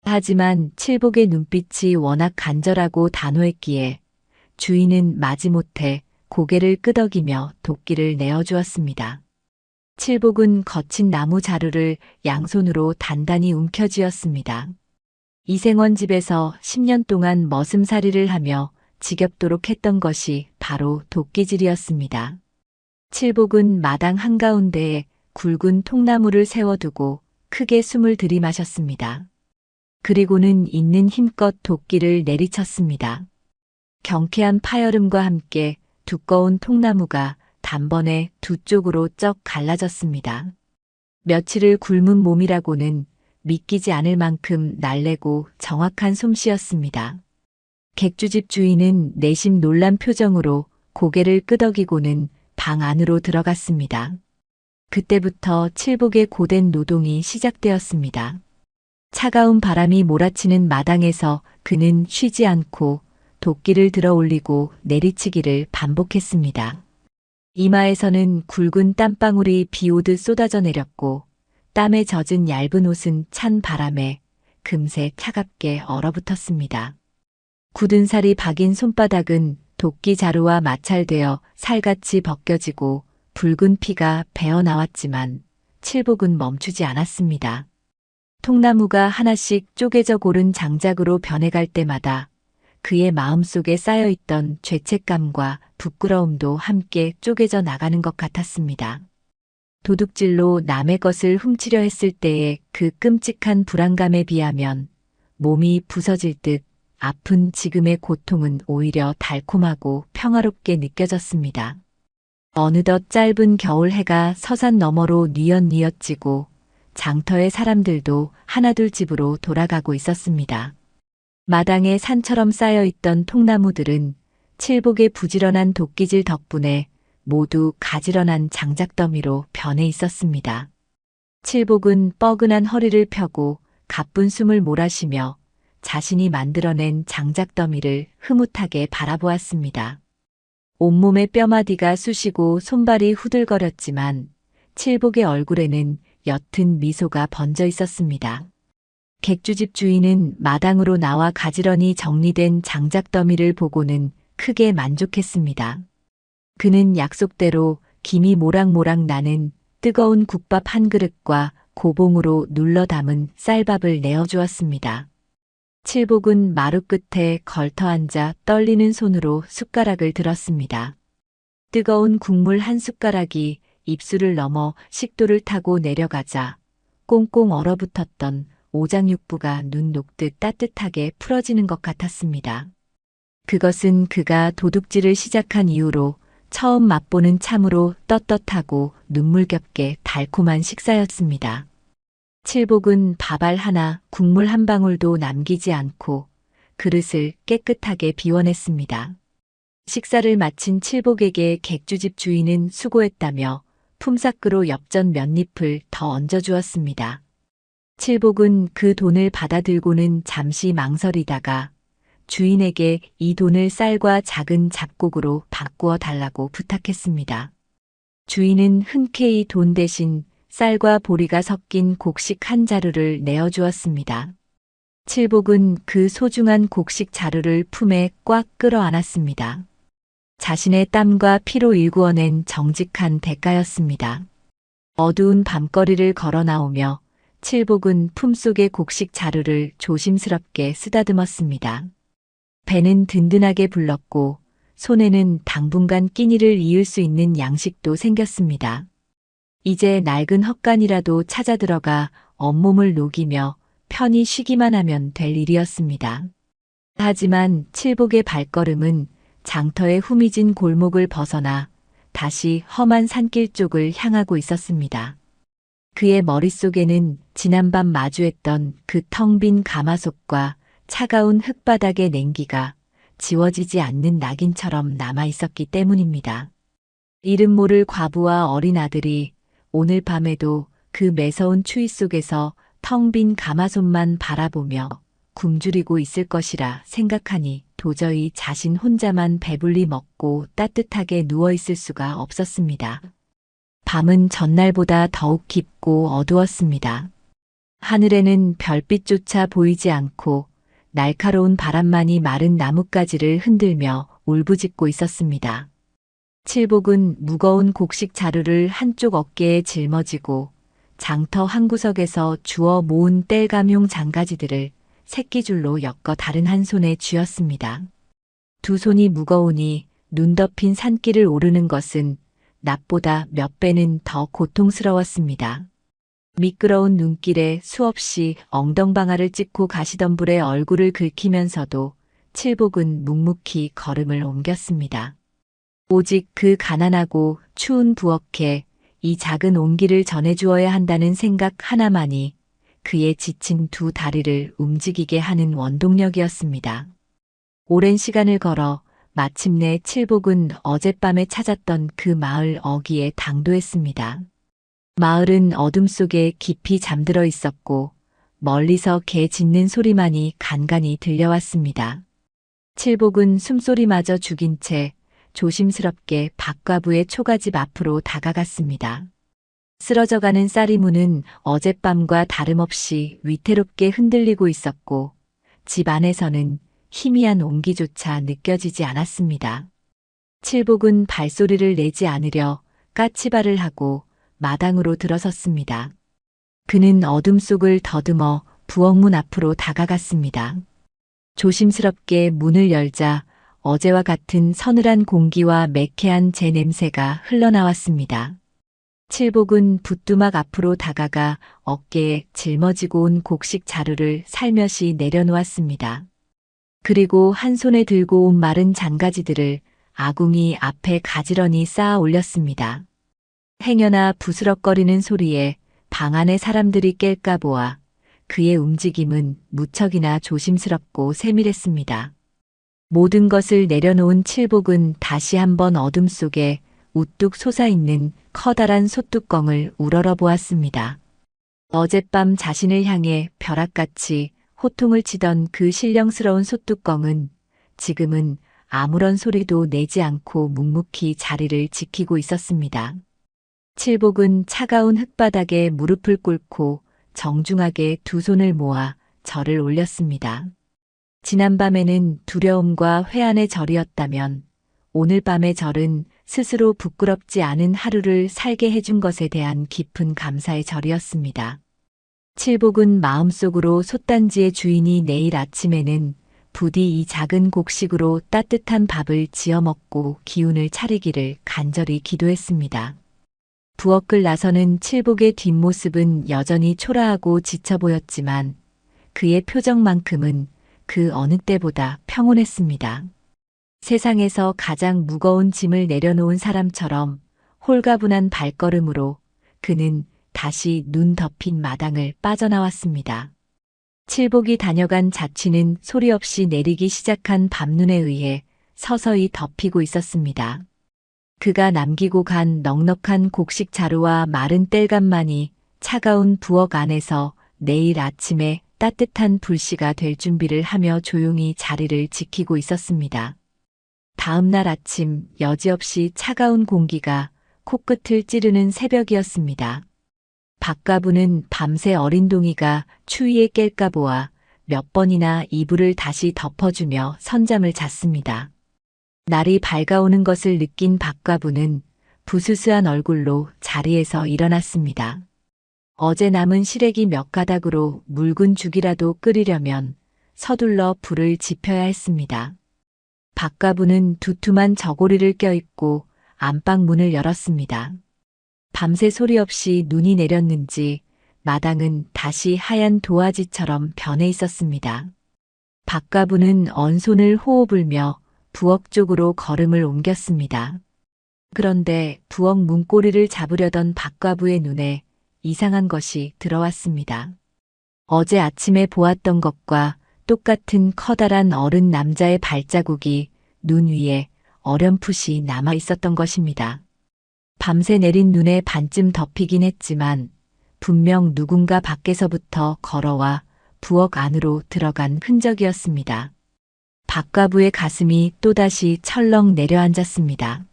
하지만 칠복의 눈빛이 워낙 간절하고 단호했기에 주인은 마지못해 고개를 끄덕이며 도끼를 내어주었습니다. 칠복은 거친 나무 자루를 양손으로 단단히 움켜쥐었습니다. 이생원 집에서 10년 동안 머슴살이를 하며 지겹도록 했던 것이 바로 도끼질이었습니다. 칠복은 마당 한가운데에 굵은 통나무를 세워두고 크게 숨을 들이마셨습니다. 그리고는 있는 힘껏 도끼를 내리쳤습니다. 경쾌한 파열음과 함께 두꺼운 통나무가 단번에 두 쪽으로 쩍 갈라졌습니다. 며칠을 굶은 몸이라고는 믿기지 않을 만큼 날래고 정확한 솜씨였습니다. 객주집 주인은 내심 놀란 표정으로 고개를 끄덕이고는 방 안으로 들어갔습니다. 그때부터 칠복의 고된 노동이 시작되었습니다. 차가운 바람이 몰아치는 마당에서 그는 쉬지 않고 도끼를 들어 올리고 내리치기를 반복했습니다. 이마에서는 굵은 땀방울이 비오듯 쏟아져 내렸고 땀에 젖은 얇은 옷은 찬 바람에 금세 차갑게 얼어붙었습니다. 굳은 살이 박인 손바닥은 도끼 자루와 마찰되어 살같이 벗겨지고 붉은 피가 배어 나왔지만 칠복은 멈추지 않았습니다. 통나무가 하나씩 쪼개져 고른 장작으로 변해갈 때마다 그의 마음속에 쌓여있던 죄책감과 부끄러움도 함께 쪼개져 나가는 것 같았습니다. 도둑질로 남의 것을 훔치려 했을 때의 그 끔찍한 불안감에 비하면 몸이 부서질 듯 아픈 지금의 고통은 오히려 달콤하고 평화롭게 느껴졌습니다. 어느덧 짧은 겨울 해가 서산 너머로 뉘엿뉘엿 지고 장터의 사람들도 하나둘 집으로 돌아가고 있었습니다. 마당에 산처럼 쌓여있던 통나무들은 칠복의 부지런한 도끼질 덕분에 모두 가지런한 장작더미로 변해 있었습니다. 칠복은 뻐근한 허리를 펴고 가쁜 숨을 몰아쉬며 자신이 만들어낸 장작더미를 흐뭇하게 바라보았습니다. 온몸의 뼈마디가 쑤시고 손발이 후들거렸지만 칠복의 얼굴에는 옅은 미소가 번져 있었습니다. 객주집 주인은 마당으로 나와 가지런히 정리된 장작더미를 보고는 크게 만족했습니다. 그는 약속대로 김이 모락모락 나는 뜨거운 국밥 한 그릇과 고봉으로 눌러 담은 쌀밥을 내어주었습니다. 칠복은 마루 끝에 걸터 앉아 떨리는 손으로 숟가락을 들었습니다. 뜨거운 국물 한 숟가락이 입술을 넘어 식도를 타고 내려가자 꽁꽁 얼어붙었던 오장육부가 눈 녹듯 따뜻하게 풀어지는 것 같았습니다. 그것은 그가 도둑질을 시작한 이후로 처음 맛보는 참으로 떳떳하고 눈물겹게 달콤한 식사였습니다. 칠복은 밥알 하나, 국물 한 방울도 남기지 않고 그릇을 깨끗하게 비워냈습니다. 식사를 마친 칠복에게 객주집 주인은 수고했다며 품삯으로 엽전 몇 잎을 더 얹어주었습니다. 칠복은 그 돈을 받아들고는 잠시 망설이다가 주인에게 이 돈을 쌀과 작은 잡곡으로 바꾸어 달라고 부탁했습니다. 주인은 흔쾌히 돈 대신 쌀과 보리가 섞인 곡식 한 자루를 내어주었습니다. 칠복은 그 소중한 곡식 자루를 품에 꽉 끌어안았습니다. 자신의 땀과 피로 일구어낸 정직한 대가였습니다. 어두운 밤거리를 걸어 나오며 칠복은 품속의 곡식 자루를 조심스럽게 쓰다듬었습니다. 배는 든든하게 불렀고 손에는 당분간 끼니를 이을 수 있는 양식도 생겼습니다. 이제 낡은 헛간이라도 찾아 들어가 온몸을 녹이며 편히 쉬기만 하면 될 일이었습니다. 하지만 칠복의 발걸음은 장터의 후미진 골목을 벗어나 다시 험한 산길 쪽을 향하고 있었습니다. 그의 머릿속에는 지난밤 마주했던 그 텅 빈 가마솥과 차가운 흙바닥의 냉기가 지워지지 않는 낙인처럼 남아 있었기 때문입니다. 이름 모를 과부와 어린 아들이 오늘 밤에도 그 매서운 추위 속에서 텅 빈 가마솥만 바라보며 굶주리고 있을 것이라 생각하니 도저히 자신 혼자만 배불리 먹고 따뜻하게 누워 있을 수가 없었습니다. 밤은 전날보다 더욱 깊고 어두웠습니다. 하늘에는 별빛조차 보이지 않고 날카로운 바람만이 마른 나뭇가지를 흔들며 울부짖고 있었습니다. 칠복은 무거운 곡식 자루를 한쪽 어깨에 짊어지고 장터 한 구석에서 주워 모은 땔감용 장가지들을 새끼줄로 엮어 다른 한 손에 쥐었습니다. 두 손이 무거우니 눈 덮인 산길을 오르는 것은 낮보다 몇 배는 더 고통스러웠습니다. 미끄러운 눈길에 수없이 엉덩방아를 찍고 가시던 불에 얼굴을 긁히면서도 칠복은 묵묵히 걸음을 옮겼습니다. 오직 그 가난하고 추운 부엌에 이 작은 온기를 전해주어야 한다는 생각 하나만이 그의 지친 두 다리를 움직이게 하는 원동력이었습니다. 오랜 시간을 걸어 마침내 칠복은 어젯밤에 찾았던 그 마을 어귀에 당도했습니다. 마을은 어둠 속에 깊이 잠들어 있었고 멀리서 개 짖는 소리만이 간간히 들려왔습니다. 칠복은 숨소리마저 죽인 채 조심스럽게 박과부의 초가집 앞으로 다가갔습니다. 쓰러져가는 쌀이문은 어젯밤과 다름없이 위태롭게 흔들리고 있었고 집 안에서는 희미한 온기조차 느껴지지 않았습니다. 칠복은 발소리를 내지 않으려 까치발을 하고 마당으로 들어섰습니다. 그는 어둠 속을 더듬어 부엌문 앞으로 다가갔습니다. 조심스럽게 문을 열자 어제와 같은 서늘한 공기와 매캐한 재 냄새가 흘러나왔습니다. 칠복은 부뚜막 앞으로 다가가 어깨에 짊어지고 온 곡식 자루를 살며시 내려놓았습니다. 그리고 한 손에 들고 온 마른 장가지들을 아궁이 앞에 가지런히 쌓아 올렸습니다. 행여나 부스럭거리는 소리에 방 안의 사람들이 깰까 보아 그의 움직임은 무척이나 조심스럽고 세밀했습니다. 모든 것을 내려놓은 칠복은 다시 한번 어둠 속에 우뚝 솟아있는 커다란 솥뚜껑을 우러러 보았습니다. 어젯밤 자신을 향해 벼락같이 호통을 치던 그 신령스러운 솥뚜껑은 지금은 아무런 소리도 내지 않고 묵묵히 자리를 지키고 있었습니다. 칠복은 차가운 흙바닥에 무릎을 꿇고 정중하게 두 손을 모아 절을 올렸습니다. 지난밤에는 두려움과 회한의 절이었다면 오늘 밤의 절은 스스로 부끄럽지 않은 하루를 살게 해준 것에 대한 깊은 감사의 절이었습니다. 칠복은 마음속으로 솥단지의 주인이 내일 아침에는 부디 이 작은 곡식으로 따뜻한 밥을 지어 먹고 기운을 차리기를 간절히 기도했습니다. 부엌을 나서는 칠복의 뒷모습은 여전히 초라하고 지쳐 보였지만 그의 표정만큼은 그 어느 때보다 평온했습니다. 세상에서 가장 무거운 짐을 내려놓은 사람처럼 홀가분한 발걸음으로 그는 다시 눈 덮인 마당을 빠져나왔습니다. 칠복이 다녀간 자취는 소리 없이 내리기 시작한 밤눈에 의해 서서히 덮이고 있었습니다. 그가 남기고 간 넉넉한 곡식 자루와 마른 땔감만이 차가운 부엌 안에서 내일 아침에 따뜻한 불씨가 될 준비를 하며 조용히 자리를 지키고 있었습니다. 다음 날 아침 여지없이 차가운 공기가 코끝을 찌르는 새벽이었습니다. 박가부는 밤새 어린 동이가 추위에 깰까 보아 몇 번이나 이불을 다시 덮어주며 선잠을 잤습니다. 날이 밝아오는 것을 느낀 박가부는 부스스한 얼굴로 자리에서 일어났습니다. 어제 남은 시래기 몇 가닥으로 묽은 죽이라도 끓이려면 서둘러 불을 지펴야 했습니다. 박가부는 두툼한 저고리를 껴입고 안방 문을 열었습니다. 밤새 소리 없이 눈이 내렸는지 마당은 다시 하얀 도화지처럼 변해 있었습니다. 박가부는 언손을 호호 불며 부엌 쪽으로 걸음을 옮겼습니다. 그런데 부엌 문고리를 잡으려던 박가부의 눈에 이상한 것이 들어왔습니다. 어제 아침에 보았던 것과 똑같은 커다란 어른 남자의 발자국이 눈 위에 어렴풋이 남아 있었던 것입니다. 밤새 내린 눈에 반쯤 덮이긴 했지만 분명 누군가 밖에서부터 걸어와 부엌 안으로 들어간 흔적이었습니다. 박가부의 가슴이 또다시 철렁 내려앉았습니다.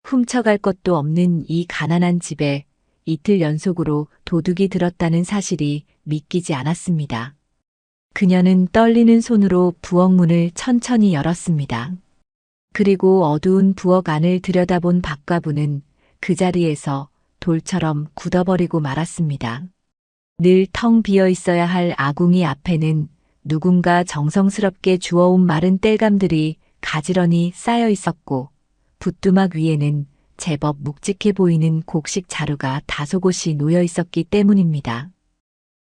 훔쳐갈 것도 없는 이 가난한 집에 이틀 연속으로 도둑이 들었다는 사실이 믿기지 않았습니다. 그녀는 떨리는 손으로 부엌 문을 천천히 열었습니다. 그리고 어두운 부엌 안을 들여다본 박가부는 그 자리에서 돌처럼 굳어버리고 말았습니다. 늘 텅 비어 있어야 할 아궁이 앞에는 누군가 정성스럽게 주워온 마른 땔감들이 가지런히 쌓여 있었고 부뚜막 위에는 제법 묵직해 보이는 곡식 자루가 다소 곳이 놓여 있었기 때문입니다.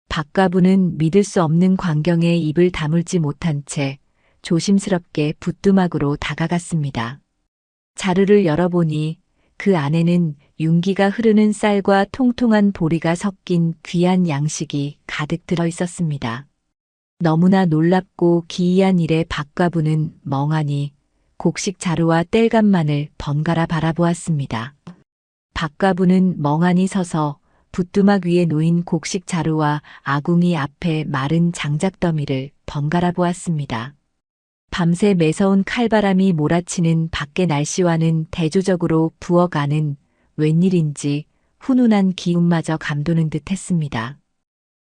박가부는 믿을 수 없는 광경에 입을 다물지 못한 채 조심스럽게 부뚜막으로 다가갔습니다. 자루를 열어보니 그 안에는 윤기가 흐르는 쌀과 통통한 보리가 섞인 귀한 양식이 가득 들어 있었습니다. 너무나 놀랍고 기이한 일에 박과부는 멍하니 곡식 자루와 땔감만을 번갈아 바라보았습니다. 박과부는 멍하니 서서 부뚜막 위에 놓인 곡식 자루와 아궁이 앞에 마른 장작더미를 번갈아 보았습니다. 밤새 매서운 칼바람이 몰아치는 밖의 날씨와는 대조적으로 부어가는 웬일인지 훈훈한 기운마저 감도는 듯 했습니다.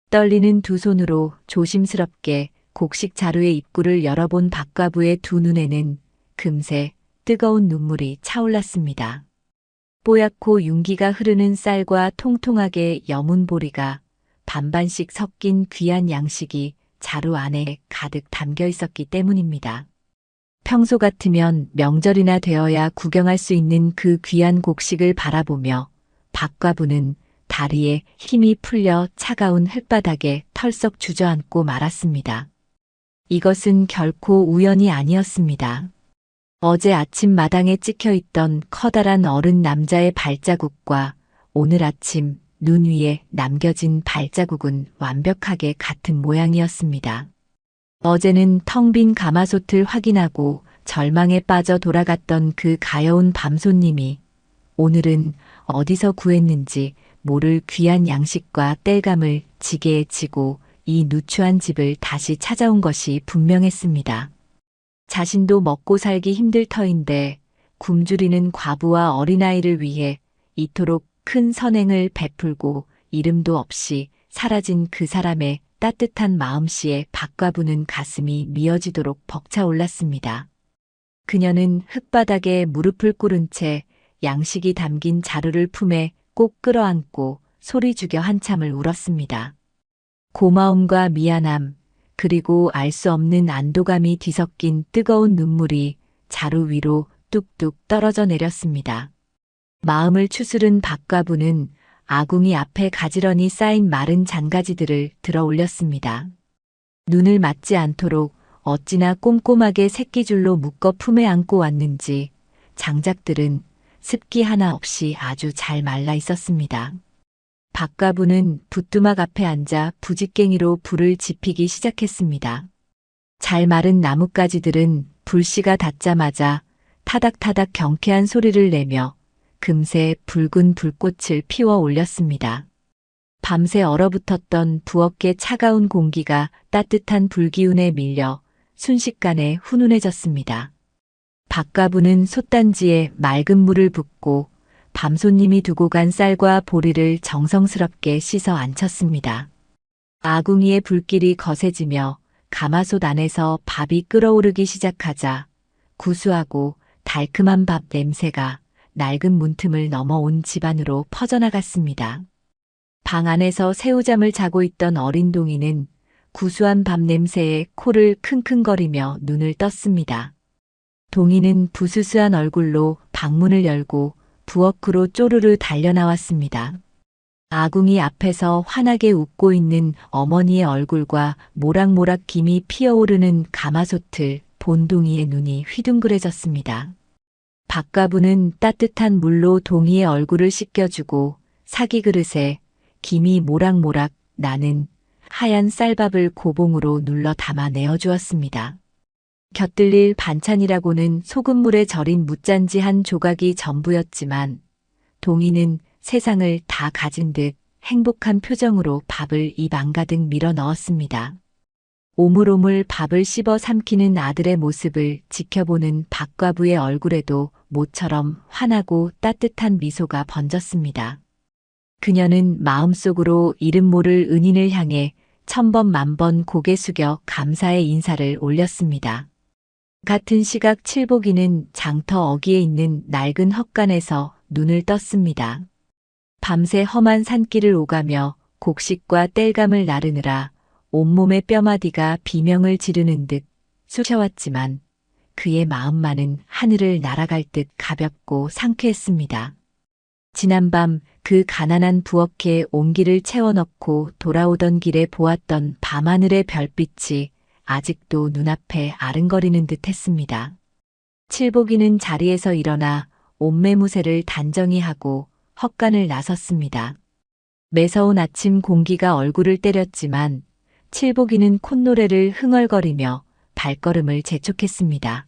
떨리는 두 손으로 조심스럽게 곡식 자루의 입구를 열어본 박과부의 두 눈에는 금세 뜨거운 눈물이 차올랐습니다. 뽀얗고 윤기가 흐르는 쌀과 통통하게 여문 보리가 반반씩 섞인 귀한 양식이 자루 안에 가득 담겨 있었기 때문입니다. 평소 같으면 명절이나 되어야 구경할 수 있는 그 귀한 곡식을 바라보며 박과부는 다리에 힘이 풀려 차가운 흙바닥에 털썩 주저앉고 말았습니다. 이것은 결코 우연이 아니었습니다. 어제 아침 마당에 찍혀 있던 커다란 어른 남자의 발자국과 오늘 아침 눈 위에 남겨진 발자국은 완벽하게 같은 모양이었습니다. 어제는 텅 빈 가마솥을 확인하고 절망에 빠져 돌아갔던 그 가여운 밤손님이 오늘은 어디서 구했는지 모를 귀한 양식과 땔감을 지게에 지고 이 누추한 집을 다시 찾아온 것이 분명했습니다. 자신도 먹고 살기 힘들 터인데 굶주리는 과부와 어린아이를 위해 이토록 큰 선행을 베풀고 이름도 없이 사라진 그 사람의 따뜻한 마음씨에 박과부는 가슴이 미어지도록 벅차올랐습니다. 그녀는 흙바닥에 무릎을 꿇은 채 양식이 담긴 자루를 품에 꼭 끌어안고 소리 죽여 한참을 울었습니다. 고마움과 미안함, 그리고 알 수 없는 안도감이 뒤섞인 뜨거운 눈물이 자루 위로 뚝뚝 떨어져 내렸습니다. 마음을 추스른 박과부는 아궁이 앞에 가지런히 쌓인 마른 잔가지들을 들어 올렸습니다. 눈을 맞지 않도록 어찌나 꼼꼼하게 새끼줄로 묶어 품에 안고 왔는지 장작들은 습기 하나 없이 아주 잘 말라 있었습니다. 박과부는 부뚜막 앞에 앉아 부직갱이로 불을 지피기 시작했습니다. 잘 마른 나뭇가지들은 불씨가 닿자마자 타닥타닥 경쾌한 소리를 내며 금세 붉은 불꽃을 피워 올렸습니다. 밤새 얼어붙었던 부엌의 차가운 공기가 따뜻한 불기운에 밀려 순식간에 훈훈해졌습니다. 박과부는 솥단지에 맑은 물을 붓고 밤손님이 두고 간 쌀과 보리를 정성스럽게 씻어 안쳤습니다. 아궁이의 불길이 거세지며 가마솥 안에서 밥이 끓어오르기 시작하자 구수하고 달큼한 밥 냄새가 낡은 문틈을 넘어 온 집안으로 퍼져나갔습니다. 방 안에서 새우잠을 자고 있던 어린 동이는 구수한 밥 냄새에 코를 킁킁거리며 눈을 떴습니다. 동이는 부스스한 얼굴로 방문을 열고 부엌으로 쪼르르 달려나왔습니다. 아궁이 앞에서 환하게 웃고 있는 어머니의 얼굴과 모락모락 김이 피어오르는 가마솥을 본 동이의 눈이 휘둥그레졌습니다. 박과부는 따뜻한 물로 동이의 얼굴을 씻겨주고 사기 그릇에 김이 모락모락 나는 하얀 쌀밥을 고봉으로 눌러 담아 내어주었습니다. 곁들일 반찬이라고는 소금물에 절인 무짠지 한 조각이 전부였지만 동이는 세상을 다 가진 듯 행복한 표정으로 밥을 입 안가득 밀어 넣었습니다. 오물오물 밥을 씹어 삼키는 아들의 모습을 지켜보는 박과부의 얼굴에도 모처럼 환하고 따뜻한 미소가 번졌습니다. 그녀는 마음속으로 이름 모를 은인을 향해 천번 만번 고개 숙여 감사의 인사를 올렸습니다. 같은 시각 칠복이는 장터 어귀에 있는 낡은 헛간에서 눈을 떴습니다. 밤새 험한 산길을 오가며 곡식과 땔감을 나르느라 온몸의 뼈마디가 비명을 지르는 듯 쑤셔왔지만 그의 마음만은 하늘을 날아갈 듯 가볍고 상쾌했습니다. 지난밤 그 가난한 부엌에 온기를 채워넣고 돌아오던 길에 보았던 밤하늘의 별빛이 아직도 눈앞에 아른거리는 듯 했습니다. 칠복이는 자리에서 일어나 옷매무새를 단정히 하고 헛간을 나섰습니다. 매서운 아침 공기가 얼굴을 때렸지만 칠복이는 콧노래를 흥얼거리며 발걸음을 재촉했습니다.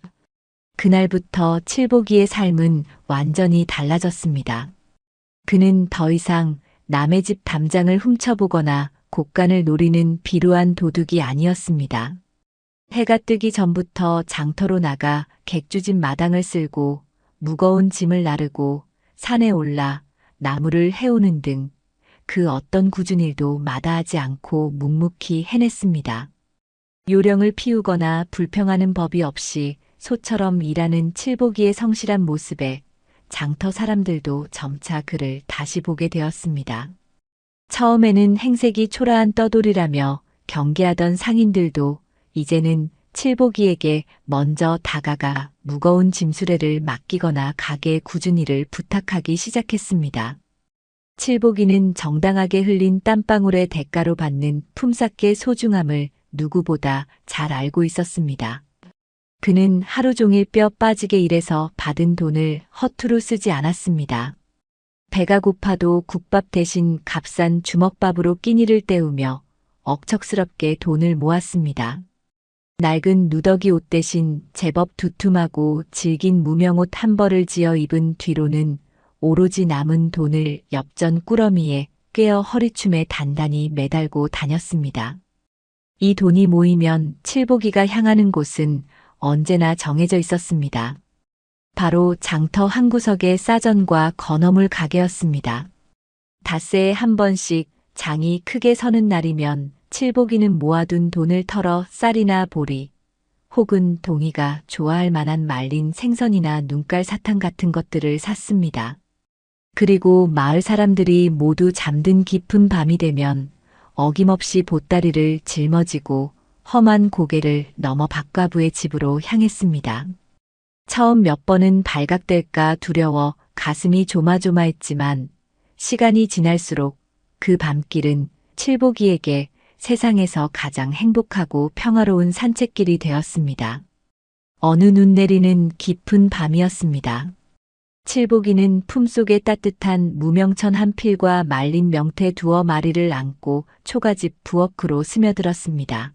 그날부터 칠복이의 삶은 완전히 달라졌습니다. 그는 더 이상 남의 집 담장을 훔쳐보거나 곳간을 노리는 비루한 도둑이 아니었습니다. 해가 뜨기 전부터 장터로 나가 객주집 마당을 쓸고 무거운 짐을 나르고 산에 올라 나무를 해오는 등 그 어떤 굳은 일도 마다하지 않고 묵묵히 해냈습니다. 요령을 피우거나 불평하는 법이 없이 소처럼 일하는 칠복이의 성실한 모습에 장터 사람들도 점차 그를 다시 보게 되었습니다. 처음에는 행색이 초라한 떠돌이라며 경계하던 상인들도 이제는 칠복이에게 먼저 다가가 무거운 짐수레를 맡기거나 가게의 굳은 일을 부탁하기 시작했습니다. 칠복이는 정당하게 흘린 땀방울의 대가로 받는 품삯의 소중함을 누구보다 잘 알고 있었습니다. 그는 하루 종일 뼈 빠지게 일해서 받은 돈을 허투루 쓰지 않았습니다. 배가 고파도 국밥 대신 값싼 주먹밥으로 끼니를 때우며 억척스럽게 돈을 모았습니다. 낡은 누더기 옷 대신 제법 두툼하고 질긴 무명옷 한 벌을 지어 입은 뒤로는 오로지 남은 돈을 엽전 꾸러미에 꿰어 허리춤에 단단히 매달고 다녔습니다. 이 돈이 모이면 칠복이가 향하는 곳은 언제나 정해져 있었습니다. 바로 장터 한 구석의 싸전과 건어물 가게였습니다. 닷새에 한 번씩 장이 크게 서는 날이면 칠복이는 모아둔 돈을 털어 쌀이나 보리, 혹은 동이가 좋아할 만한 말린 생선이나 눈깔 사탕 같은 것들을 샀습니다. 그리고 마을 사람들이 모두 잠든 깊은 밤이 되면 어김없이 보따리를 짊어지고 험한 고개를 넘어 박과부의 집으로 향했습니다. 처음 몇 번은 발각될까 두려워 가슴이 조마조마했지만 시간이 지날수록 그 밤길은 칠복이에게 세상에서 가장 행복하고 평화로운 산책길이 되었습니다. 어느 눈 내리는 깊은 밤이었습니다. 칠복이는 품속에 따뜻한 무명천 한 필과 말린 명태 두어 마리를 안고 초가집 부엌으로 스며들었습니다.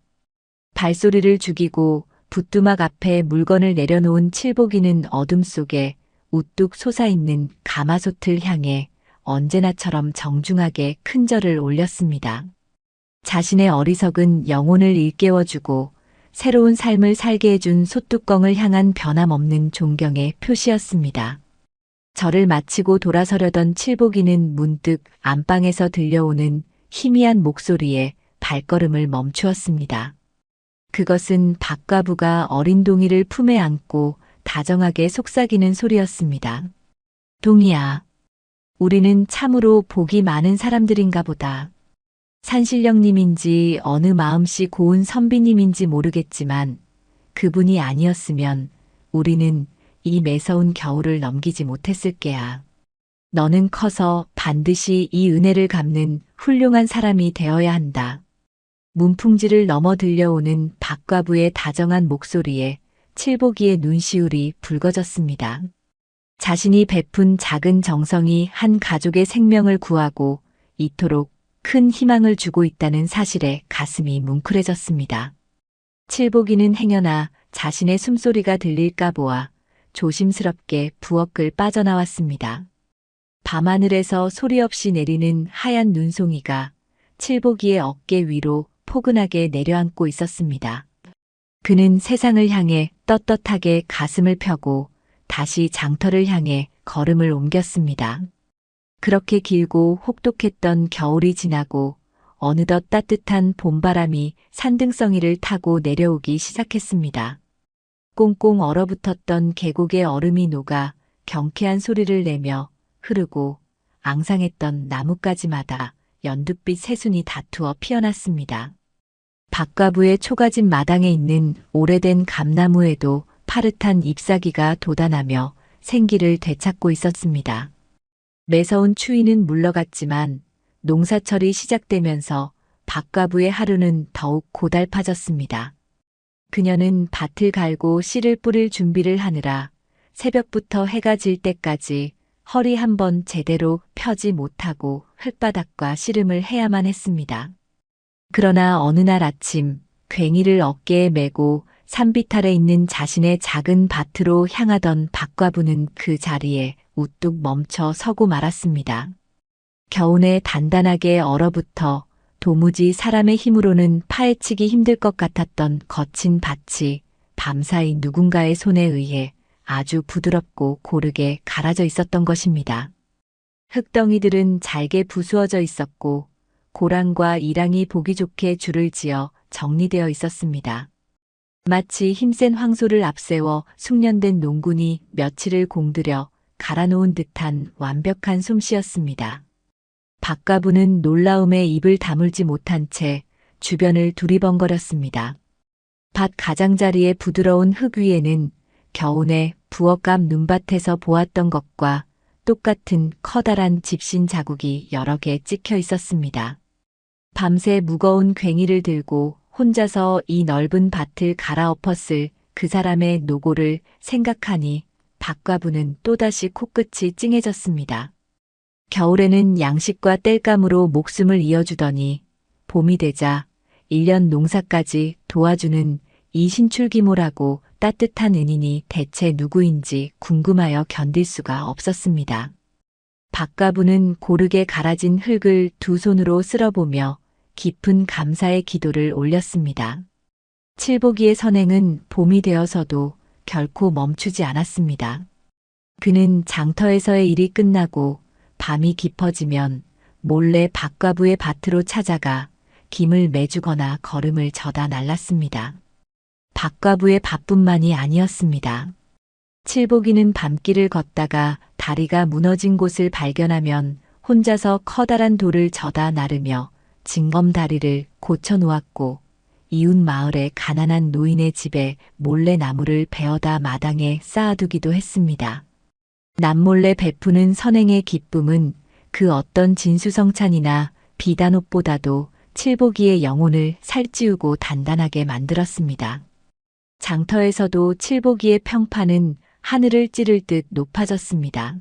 발소리를 죽이고 부뚜막 앞에 물건을 내려놓은 칠복이는 어둠 속에 우뚝 솟아있는 가마솥을 향해 언제나처럼 정중하게 큰 절을 올렸습니다. 자신의 어리석은 영혼을 일깨워주고 새로운 삶을 살게 해준 솥뚜껑을 향한 변함없는 존경의 표시였습니다. 절을 마치고 돌아서려던 칠복이는 문득 안방에서 들려오는 희미한 목소리에 발걸음을 멈추었습니다. 그것은 박과부가 어린 동이를 품에 안고 다정하게 속삭이는 소리였습니다. 동이야, 우리는 참으로 복이 많은 사람들인가 보다. 산신령님인지 어느 마음씨 고운 선비님인지 모르겠지만 그분이 아니었으면 우리는 이 매서운 겨울을 넘기지 못했을 게야. 너는 커서 반드시 이 은혜를 갚는 훌륭한 사람이 되어야 한다. 문풍지를 넘어 들려오는 박과부의 다정한 목소리에 칠복이의 눈시울이 붉어졌습니다. 자신이 베푼 작은 정성이 한 가족의 생명을 구하고 이토록 큰 희망을 주고 있다는 사실에 가슴이 뭉클해졌습니다. 칠복이는 행여나 자신의 숨소리가 들릴까 보아 조심스럽게 부엌을 빠져나왔습니다. 밤하늘에서 소리 없이 내리는 하얀 눈송이가 칠복이의 어깨 위로 포근하게 내려앉고 있었습니다. 그는 세상을 향해 떳떳하게 가슴을 펴고 다시 장터를 향해 걸음을 옮겼습니다. 그렇게 길고 혹독했던 겨울이 지나고 어느덧 따뜻한 봄바람이 산등성이를 타고 내려오기 시작했습니다. 꽁꽁 얼어붙었던 계곡의 얼음이 녹아 경쾌한 소리를 내며 흐르고 앙상했던 나뭇가지마다 연두빛 새순이 다투어 피어났습니다. 박과부의 초가집 마당에 있는 오래된 감나무에도 파릇한 잎사귀가 돋아나며 생기를 되찾고 있었습니다. 매서운 추위는 물러갔지만 농사철이 시작되면서 박과부의 하루는 더욱 고달파졌습니다. 그녀는 밭을 갈고 씨를 뿌릴 준비를 하느라 새벽부터 해가 질 때까지 허리 한번 제대로 펴지 못하고 흙바닥과 씨름을 해야만 했습니다. 그러나 어느 날 아침 괭이를 어깨에 메고 산비탈에 있는 자신의 작은 밭으로 향하던 박과부는 그 자리에 우뚝 멈춰 서고 말았습니다. 겨우내 단단하게 얼어붙어 도무지 사람의 힘으로는 파헤치기 힘들 것 같았던 거친 밭이 밤사이 누군가의 손에 의해 아주 부드럽고 고르게 갈아져 있었던 것입니다. 흙덩이들은 잘게 부수어져 있었고 고랑과 이랑이 보기 좋게 줄을 지어 정리되어 있었습니다. 마치 힘센 황소를 앞세워 숙련된 농군이 며칠을 공들여 갈아놓은 듯한 완벽한 솜씨였습니다. 박과부는 놀라움에 입을 다물지 못한 채 주변을 두리번거렸습니다. 밭 가장자리의 부드러운 흙 위에는 겨우내 부엌 눈밭에서 보았던 것과 똑같은 커다란 집신 자국이 여러 개 찍혀 있었습니다. 밤새 무거운 괭이를 들고 혼자서 이 넓은 밭을 갈아엎었을 그 사람의 노고를 생각하니 박과부는 또다시 코끝이 찡해졌습니다. 겨울에는 양식과 땔감으로 목숨을 이어주더니 봄이 되자 1년 농사까지 도와주는 이 신출귀몰하고 따뜻한 은인이 대체 누구인지 궁금하여 견딜 수가 없었습니다. 박과부는 고르게 갈아진 흙을 두 손으로 쓸어보며 깊은 감사의 기도를 올렸습니다. 칠보기의 선행은 봄이 되어서도 결코 멈추지 않았습니다. 그는 장터에서의 일이 끝나고 밤이 깊어지면 몰래 박과부의 밭으로 찾아가 김을 매주거나 거름을 져다 날랐습니다. 박과부의 밭뿐만이 아니었습니다. 칠보기는 밤길을 걷다가 다리가 무너진 곳을 발견하면 혼자서 커다란 돌을 져다 나르며 징검다리를 고쳐 놓았고 이웃 마을의 가난한 노인의 집에 몰래 나무를 베어다 마당에 쌓아두기도 했습니다. 남몰래 베푸는 선행의 기쁨은 그 어떤 진수성찬이나 비단옷보다도 칠보기의 영혼을 살찌우고 단단하게 만들었습니다. 장터에서도 칠보기의 평판은 하늘을 찌를 듯 높아졌습니다.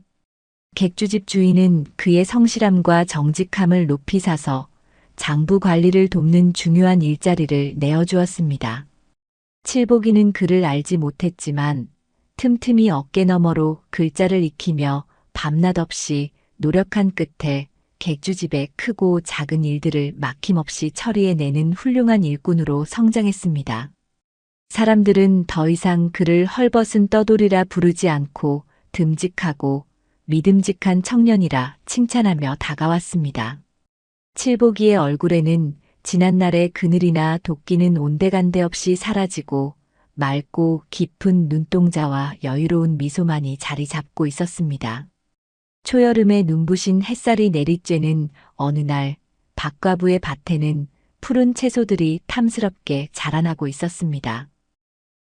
객주집 주인은 그의 성실함과 정직함을 높이 사서 장부 관리를 돕는 중요한 일자리를 내어주었습니다. 칠보기는 그를 알지 못했지만 틈틈이 어깨너머로 글자를 익히며 밤낮 없이 노력한 끝에 객주집의 크고 작은 일들을 막힘없이 처리해내는 훌륭한 일꾼으로 성장했습니다. 사람들은 더 이상 그를 헐벗은 떠돌이라 부르지 않고 듬직하고 믿음직한 청년이라 칭찬하며 다가왔습니다. 칠보기의 얼굴에는 지난날의 그늘이나 도끼는 온데간데 없이 사라지고 맑고 깊은 눈동자와 여유로운 미소만이 자리 잡고 있었습니다. 초여름에 눈부신 햇살이 내리쬐는 어느 날 박과부의 밭에는 푸른 채소들이 탐스럽게 자라나고 있었습니다.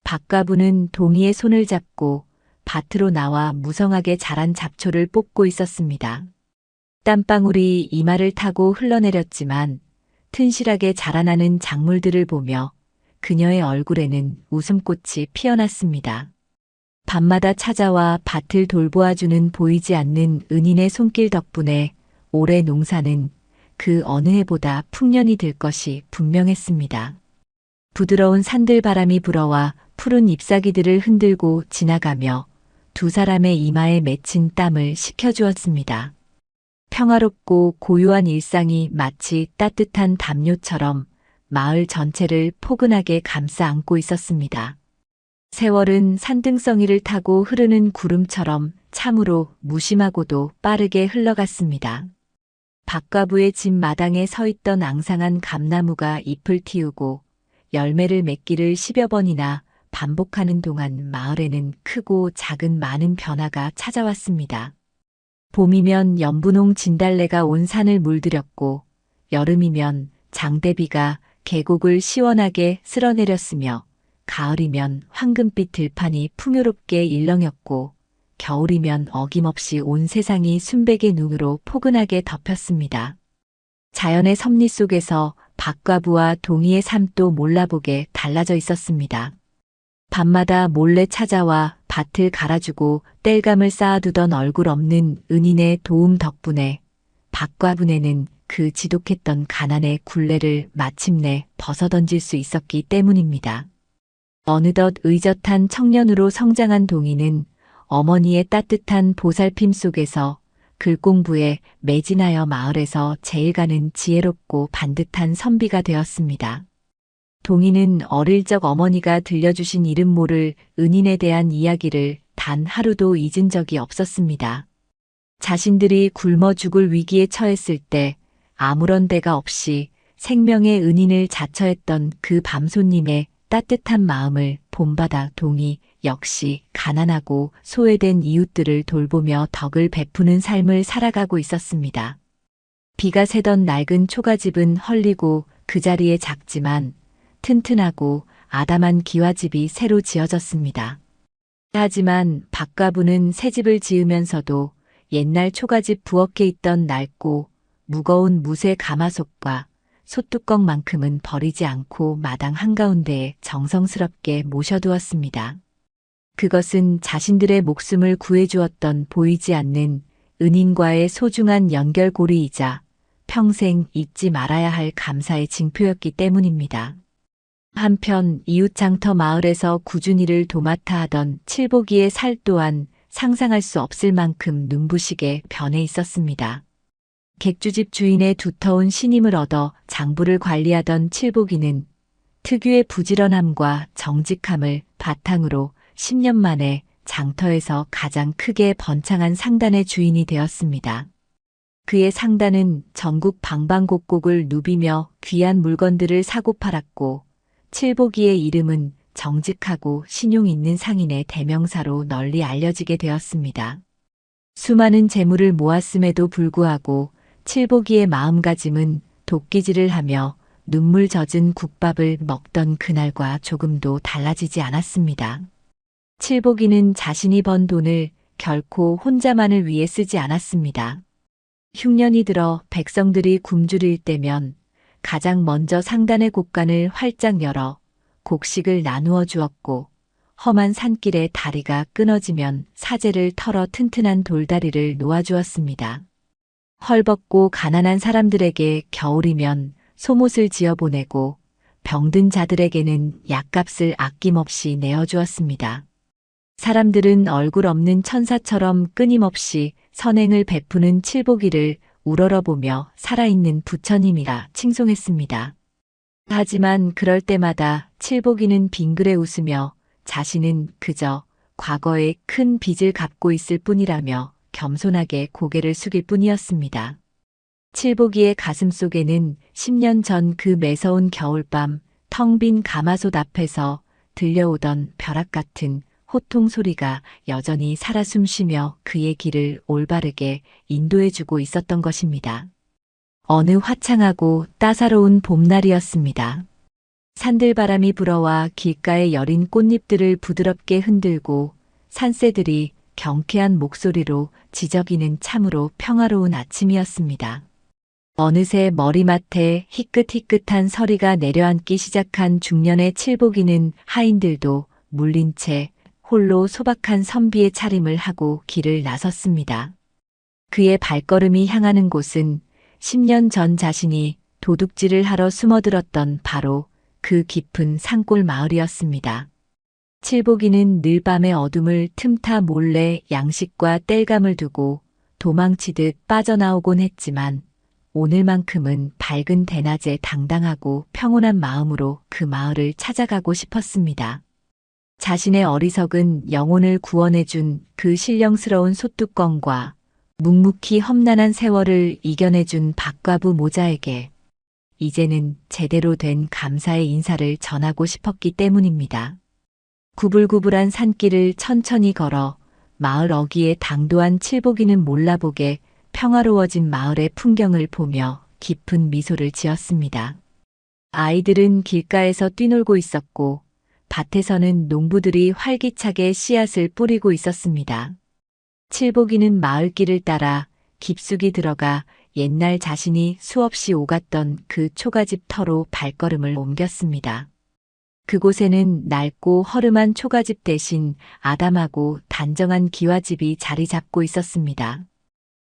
박과부는 동이의 손을 잡고 밭으로 나와 무성하게 자란 잡초를 뽑고 있었습니다. 땀방울이 이마를 타고 흘러내렸지만 튼실하게 자라나는 작물들을 보며 그녀의 얼굴에는 웃음꽃이 피어났습니다. 밤마다 찾아와 밭을 돌보아주는 보이지 않는 은인의 손길 덕분에 올해 농사는 그 어느 해보다 풍년이 될 것이 분명했습니다. 부드러운 산들바람이 불어와 푸른 잎사귀들을 흔들고 지나가며 두 사람의 이마에 맺힌 땀을 식혀주었습니다. 평화롭고 고요한 일상이 마치 따뜻한 담요처럼 마을 전체를 포근하게 감싸 안고 있었습니다. 세월은 산등성이를 타고 흐르는 구름처럼 참으로 무심하고도 빠르게 흘러갔습니다. 박과부의 집 마당에 서 있던 앙상한 감나무가 잎을 틔우고 열매를 맺기를 10여 번이나 반복하는 동안 마을에는 크고 작은 많은 변화가 찾아왔습니다. 봄이면 연분홍 진달래가 온 산을 물들였고 여름이면 장대비가 계곡을 시원하게 쓸어내렸으며 가을이면 황금빛 들판이 풍요롭게 일렁였고 겨울이면 어김없이 온 세상이 순백의 눈으로 포근하게 덮였습니다. 자연의 섭리 속에서 박과부와 동이의 삶도 몰라보게 달라져 있었습니다. 밤마다 몰래 찾아와 밭을 갈아주고 땔감을 쌓아두던 얼굴 없는 은인의 도움 덕분에 박과분에는 그 지독했던 가난의 굴레를 마침내 벗어던질 수 있었기 때문입니다. 어느덧 의젓한 청년으로 성장한 동희는 어머니의 따뜻한 보살핌 속에서 글공부에 매진하여 마을에서 제일 가는 지혜롭고 반듯한 선비가 되었습니다. 동희는 어릴 적 어머니가 들려주신 이름 모를 은인에 대한 이야기를 단 하루도 잊은 적이 없었습니다. 자신들이 굶어 죽을 위기에 처했을 때 아무런 대가 없이 생명의 은인을 자처했던 그 밤손님의 따뜻한 마음을 본받아 동희 역시 가난하고 소외된 이웃들을 돌보며 덕을 베푸는 삶을 살아가고 있었습니다. 비가 새던 낡은 초가집은 헐리고 그 자리에 작지만 튼튼하고 아담한 기와집이 새로 지어졌습니다. 하지만 박과부는 새 집을 지으면서도 옛날 초가집 부엌에 있던 낡고 무거운 무쇠 가마솥과 솥뚜껑만큼은 버리지 않고 마당 한가운데에 정성스럽게 모셔두었습니다. 그것은 자신들의 목숨을 구해주었던 보이지 않는 은인과의 소중한 연결고리이자 평생 잊지 말아야 할 감사의 징표였기 때문입니다. 한편 이웃장터 마을에서 꾸준히를 도맡아 하던 칠복이의 살 또한 상상할 수 없을 만큼 눈부시게 변해 있었습니다. 객주집 주인의 두터운 신임을 얻어 장부를 관리하던 칠복이는 특유의 부지런함과 정직함을 바탕으로 10년 만에 장터에서 가장 크게 번창한 상단의 주인이 되었습니다. 그의 상단은 전국 방방곡곡을 누비며 귀한 물건들을 사고 팔았고 칠복이의 이름은 정직하고 신용 있는 상인의 대명사로 널리 알려지게 되었습니다. 수많은 재물을 모았음에도 불구하고 칠복이의 마음가짐은 도끼질을 하며 눈물 젖은 국밥을 먹던 그날과 조금도 달라지지 않았습니다. 칠복이는 자신이 번 돈을 결코 혼자만을 위해 쓰지 않았습니다. 흉년이 들어 백성들이 굶주릴 때면 가장 먼저 상단의 곡간을 활짝 열어 곡식을 나누어 주었고 험한 산길에 다리가 끊어지면 사제를 털어 튼튼한 돌다리를 놓아주었습니다. 헐벗고 가난한 사람들에게 겨울이면 소못을 지어보내고 병든 자들에게는 약값을 아낌없이 내어주었습니다. 사람들은 얼굴 없는 천사처럼 끊임없이 선행을 베푸는 칠복이를 우러러보며 살아있는 부처님이라 칭송했습니다. 하지만 그럴 때마다 칠복이는 빙그레 웃으며 자신은 그저 과거에 큰 빚을 갚고 있을 뿐이라며 겸손하게 고개를 숙일 뿐이었습니다. 칠복이의 가슴 속에는 10년 전 그 매서운 겨울밤 텅 빈 가마솥 앞에서 들려오던 벼락 같은 호통 소리가 여전히 살아 숨쉬며 그의 길을 올바르게 인도해주고 있었던 것입니다. 어느 화창하고 따사로운 봄날이었습니다. 산들바람이 불어와 길가의 여린 꽃잎들을 부드럽게 흔들고 산새들이 경쾌한 목소리로 지저귀는 참으로 평화로운 아침이었습니다. 어느새 머리맡에 희끗희끗한 서리가 내려앉기 시작한 중년의 칠복이는 하인들도 물린 채 홀로 소박한 선비의 차림을 하고 길을 나섰습니다. 그의 발걸음이 향하는 곳은 10년 전 자신이 도둑질을 하러 숨어들었던 바로 그 깊은 산골 마을이었습니다. 칠복이는 늘 밤의 어둠을 틈타 몰래 양식과 땔감을 두고 도망치듯 빠져나오곤 했지만 오늘만큼은 밝은 대낮에 당당하고 평온한 마음으로 그 마을을 찾아가고 싶었습니다. 자신의 어리석은 영혼을 구원해준 그 신령스러운 솥뚜껑과 묵묵히 험난한 세월을 이겨내준 박과부 모자에게 이제는 제대로 된 감사의 인사를 전하고 싶었기 때문입니다. 구불구불한 산길을 천천히 걸어 마을 어귀에 당도한 칠복이는 몰라보게 평화로워진 마을의 풍경을 보며 깊은 미소를 지었습니다. 아이들은 길가에서 뛰놀고 있었고 밭에서는 농부들이 활기차게 씨앗을 뿌리고 있었습니다. 칠복이는 마을길을 따라 깊숙이 들어가 옛날 자신이 수없이 오갔던 그 초가집 터로 발걸음을 옮겼습니다. 그곳에는 낡고 허름한 초가집 대신 아담하고 단정한 기와집이 자리 잡고 있었습니다.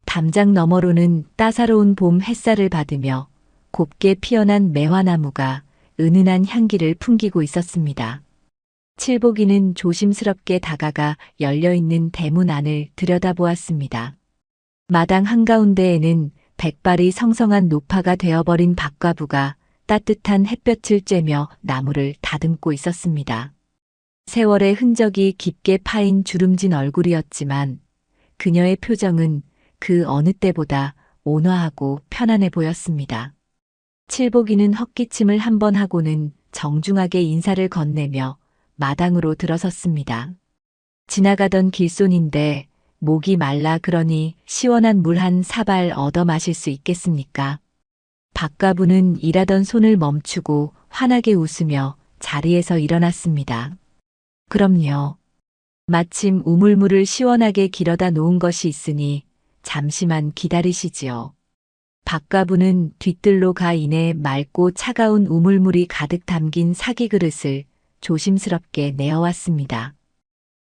담장 너머로는 따사로운 봄 햇살을 받으며 곱게 피어난 매화나무가 은은한 향기를 풍기고 있었습니다. 칠복이는 조심스럽게 다가가 열려있는 대문 안을 들여다보았습니다. 마당 한가운데에는 백발이 성성한 노파가 되어버린 박과부가 따뜻한 햇볕을 쬐며 나무를 다듬고 있었습니다. 세월의 흔적이 깊게 파인 주름진 얼굴이었지만 그녀의 표정은 그 어느 때보다 온화하고 편안해 보였습니다. 칠복이는 헛기침을 한 번 하고는 정중하게 인사를 건네며 마당으로 들어섰습니다. 지나가던 길손인데 목이 말라 그러니 시원한 물 한 사발 얻어 마실 수 있겠습니까? 박과부는 일하던 손을 멈추고 환하게 웃으며 자리에서 일어났습니다. 그럼요. 마침 우물물을 시원하게 길어다 놓은 것이 있으니 잠시만 기다리시지요. 박과부는 뒤뜰로 가 이내 맑고 차가운 우물물이 가득 담긴 사기 그릇을 조심스럽게 내어왔습니다.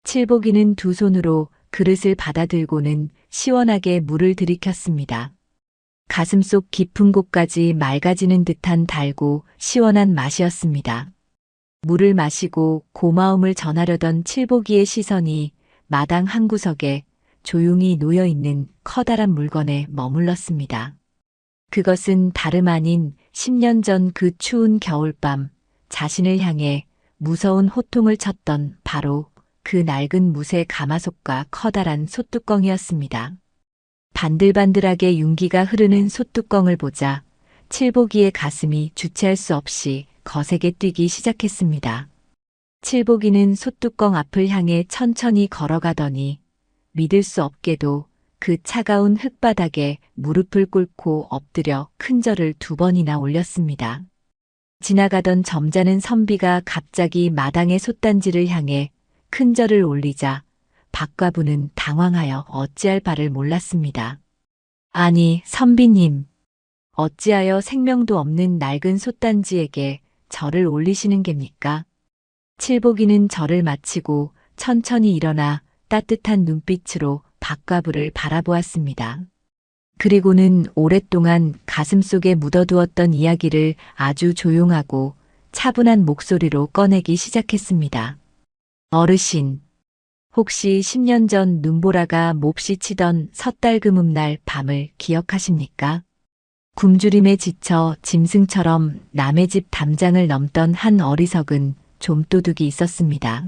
칠복이는 두 손으로 그릇을 받아들고는 시원하게 물을 들이켰습니다. 가슴속 깊은 곳까지 맑아지는 듯한 달고 시원한 맛이었습니다. 물을 마시고 고마움을 전하려던 칠복이의 시선이 마당 한 구석에 조용히 놓여있는 커다란 물건에 머물렀습니다. 그것은 다름 아닌 10년 전 그 추운 겨울밤 자신을 향해 무서운 호통을 쳤던 바로 그 낡은 무쇠 가마솥과 커다란 솥뚜껑이었습니다. 반들반들하게 윤기가 흐르는 솥뚜껑을 보자 칠복이의 가슴이 주체할 수 없이 거세게 뛰기 시작했습니다. 칠복이는 솥뚜껑 앞을 향해 천천히 걸어가더니 믿을 수 없게도 그 차가운 흙바닥에 무릎을 꿇고 엎드려 큰 절을 2번이나 올렸습니다. 지나가던 점잖은 선비가 갑자기 마당의 솥단지를 향해 큰 절을 올리자 박과부는 당황하여 어찌할 바를 몰랐습니다. 아니, 선비님. 어찌하여 생명도 없는 낡은 솥단지에게 절을 올리시는 겝니까? 칠복이는 절을 마치고 천천히 일어나 따뜻한 눈빛으로 박과부를 바라보았습니다. 그리고는 오랫동안 가슴속에 묻어두었던 이야기를 아주 조용하고 차분한 목소리로 꺼내기 시작했습니다. 어르신, 혹시 10년 전 눈보라가 몹시 치던 섣달그믐날 밤을 기억하십니까? 굶주림에 지쳐 짐승처럼 남의 집 담장을 넘던 한 어리석은 좀도둑이 있었습니다.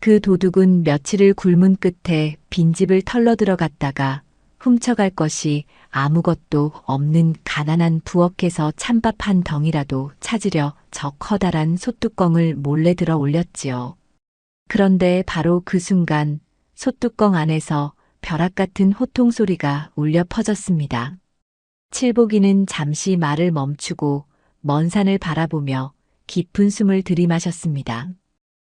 그 도둑은 며칠을 굶은 끝에 빈집을 털러 들어갔다가 훔쳐갈 것이 아무것도 없는 가난한 부엌에서 찬밥 한 덩이라도 찾으려 저 커다란 솥뚜껑을 몰래 들어 올렸지요. 그런데 바로 그 순간 솥뚜껑 안에서 벼락 같은 호통 소리가 울려 퍼졌습니다. 칠복이는 잠시 말을 멈추고 먼 산을 바라보며 깊은 숨을 들이마셨습니다.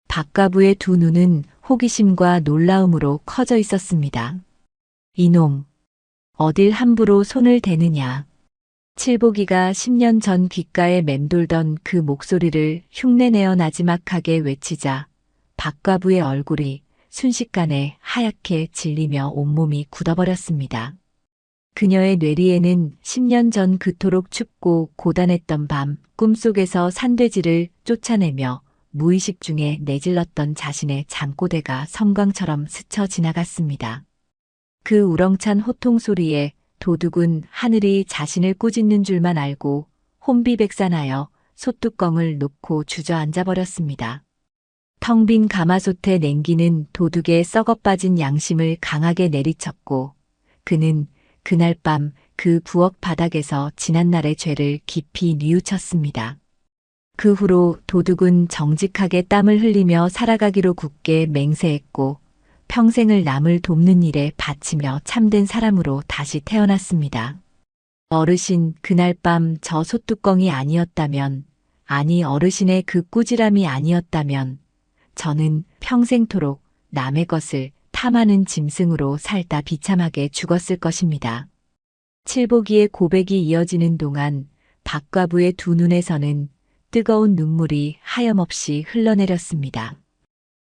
박과부의 두 눈은 호기심과 놀라움으로 커져 있었습니다. 이놈, 어딜 함부로 손을 대느냐. 칠복이가 10년 전 귓가에 맴돌던 그 목소리를 흉내내어 나지막하게 외치자 박과부의 얼굴이 순식간에 하얗게 질리며 온몸이 굳어버렸습니다. 그녀의 뇌리에는 10년 전 그토록 춥고 고단했던 밤 꿈속에서 산돼지를 쫓아내며 무의식 중에 내질렀던 자신의 잠꼬대가 섬광처럼 스쳐 지나갔습니다. 그 우렁찬 호통 소리에 도둑은 하늘이 자신을 꾸짖는 줄만 알고 혼비백산하여 솥뚜껑을 놓고 주저앉아 버렸습니다. 텅 빈 가마솥에 냉기는 도둑의 썩어빠진 양심을 강하게 내리쳤고 그는 그날 밤 그 부엌 바닥에서 지난날의 죄를 깊이 뉘우쳤습니다. 그 후로 도둑은 정직하게 땀을 흘리며 살아가기로 굳게 맹세했고 평생을 남을 돕는 일에 바치며 참된 사람으로 다시 태어났습니다. 어르신, 그날 밤 저 솥뚜껑이 아니었다면, 아니 어르신의 그 꾸지람이 아니었다면 저는 평생토록 남의 것을 탐하는 짐승으로 살다 비참하게 죽었을 것입니다. 칠복이의 고백이 이어지는 동안 박과부의 두 눈에서는 뜨거운 눈물이 하염없이 흘러내렸습니다.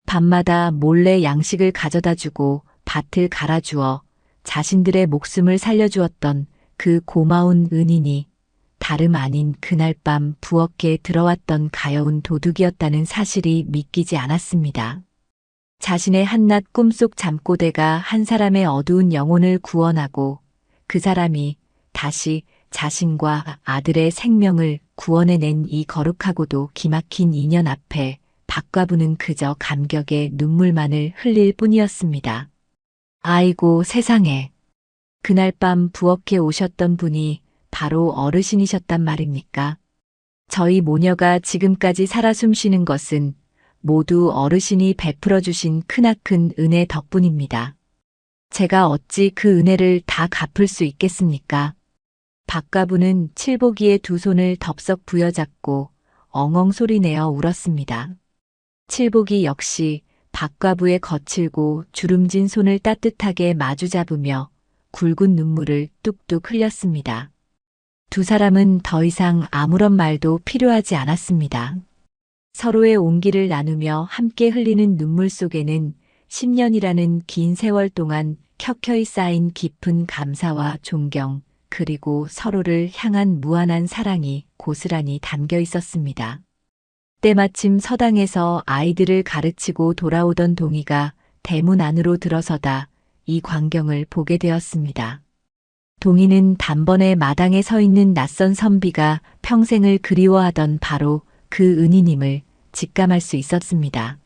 밤마다 몰래 양식을 가져다 주고 밭을 갈아주어 자신들의 목숨을 살려주었던 그 고마운 은인이 다름 아닌 그날 밤 부엌에 들어왔던 가여운 도둑이었다는 사실이 믿기지 않았습니다. 자신의 한낱 꿈속 잠꼬대가 한 사람의 어두운 영혼을 구원하고 그 사람이 다시 자신과 아들의 생명을 구원해낸 이 거룩하고도 기막힌 인연 앞에 박과부는 그저 감격의 눈물만을 흘릴 뿐이었습니다. 아이고 세상에. 그날 밤 부엌에 오셨던 분이 바로 어르신이셨단 말입니까? 저희 모녀가 지금까지 살아 숨쉬는 것은 모두 어르신이 베풀어 주신 크나큰 은혜 덕분입니다. 제가 어찌 그 은혜를 다 갚을 수 있겠습니까? 박과부는 칠복이의 두 손을 덥석 부여잡고 엉엉 소리내어 울었습니다. 칠복이 역시 박과부의 거칠고 주름진 손을 따뜻하게 마주잡으며 굵은 눈물을 뚝뚝 흘렸습니다. 두 사람은 더 이상 아무런 말도 필요하지 않았습니다. 서로의 온기를 나누며 함께 흘리는 눈물 속에는 10년이라는 긴 세월 동안 켜켜이 쌓인 깊은 감사와 존경, 그리고 서로를 향한 무한한 사랑이 고스란히 담겨 있었습니다. 때마침 서당에서 아이들을 가르치고 돌아오던 동희가 대문 안으로 들어서다 이 광경을 보게 되었습니다. 동희는 단번에 마당에 서 있는 낯선 선비가 평생을 그리워하던 바로 그 은희님을 직감할 수 있었습니다.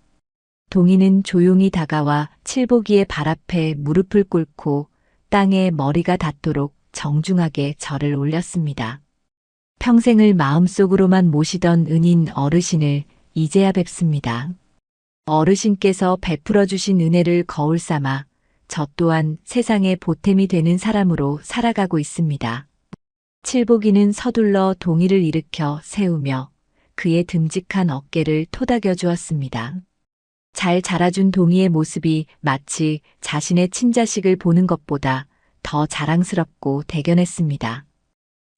동희는 조용히 다가와 칠복이의 발 앞에 무릎을 꿇고 땅에 머리가 닿도록 정중하게 절을 올렸습니다. 평생을 마음속으로만 모시던 은인 어르신을 이제야 뵙습니다. 어르신께서 베풀어 주신 은혜를 거울 삼아 저 또한 세상의 보탬이 되는 사람으로 살아가고 있습니다. 칠복이는 서둘러 동희를 일으켜 세우며 그의 듬직한 어깨를 토닥여 주었습니다. 잘 자라준 동희의 모습이 마치 자신의 친자식을 보는 것보다 더 자랑스럽고 대견했습니다.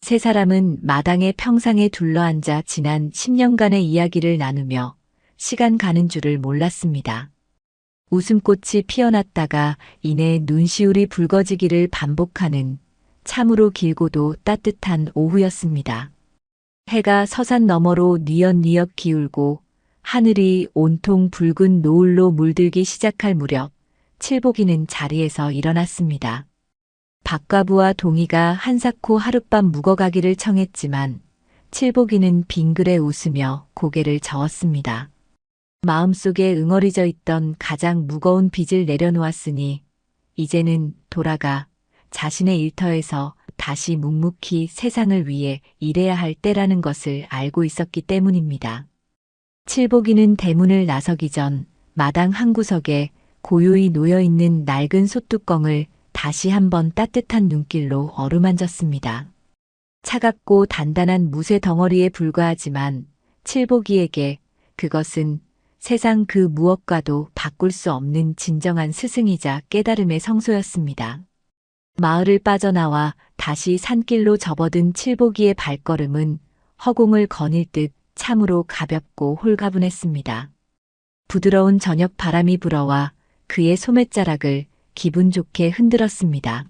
세 사람은 마당의 평상에 둘러앉아 지난 10년간의 이야기를 나누며 시간 가는 줄을 몰랐습니다. 웃음꽃이 피어났다가 이내 눈시울이 붉어지기를 반복하는 참으로 길고도 따뜻한 오후였습니다. 해가 서산 너머로 뉘엿뉘엿 기울고 하늘이 온통 붉은 노을로 물들기 시작할 무렵 칠복이는 자리에서 일어났습니다. 박과부와 동희가 한사코 하룻밤 묵어가기를 청했지만 칠복이는 빙그레 웃으며 고개를 저었습니다. 마음속에 응어리져 있던 가장 무거운 빚을 내려놓았으니 이제는 돌아가 자신의 일터에서 다시 묵묵히 세상을 위해 일해야 할 때라는 것을 알고 있었기 때문입니다. 칠복이는 대문을 나서기 전 마당 한 구석에 고요히 놓여있는 낡은 솥뚜껑을 다시 한번 따뜻한 눈길로 어루만졌습니다. 차갑고 단단한 무쇠 덩어리에 불과하지만 칠복이에게 그것은 세상 그 무엇과도 바꿀 수 없는 진정한 스승이자 깨달음의 성소였습니다. 마을을 빠져나와 다시 산길로 접어든 칠복이의 발걸음은 허공을 거닐 듯 참으로 가볍고 홀가분했습니다. 부드러운 저녁 바람이 불어와 그의 소매자락을 기분 좋게 흔들었습니다.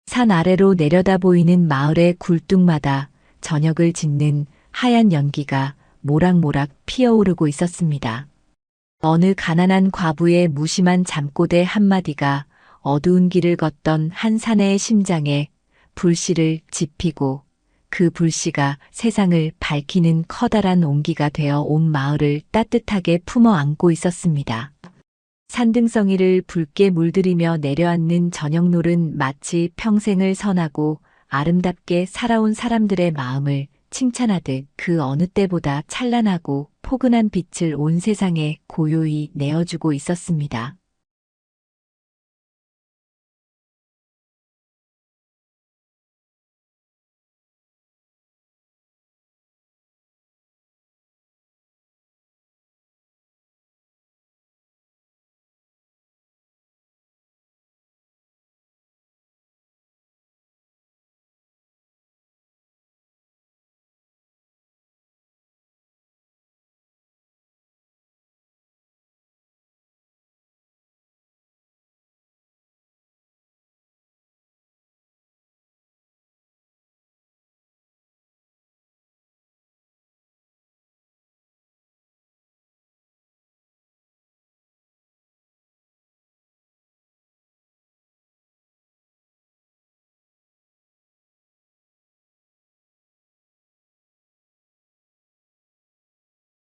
산 아래로 내려다 보이는 마을의 굴뚝마다 저녁을 짓는 하얀 연기가 모락모락 피어오르고 있었습니다. 어느 가난한 과부의 무심한 잠꼬대 한마디가 어두운 길을 걷던 한 사내의 심장에 불씨를 지피고 그 불씨가 세상을 밝히는 커다란 온기가 되어 온 마을을 따뜻하게 품어 안고 있었습니다. 산등성이를 붉게 물들이며 내려앉는 저녁노을은 마치 평생을 선하고 아름답게 살아온 사람들의 마음을 칭찬하듯 그 어느 때보다 찬란하고 포근한 빛을 온 세상에 고요히 내어주고 있었습니다.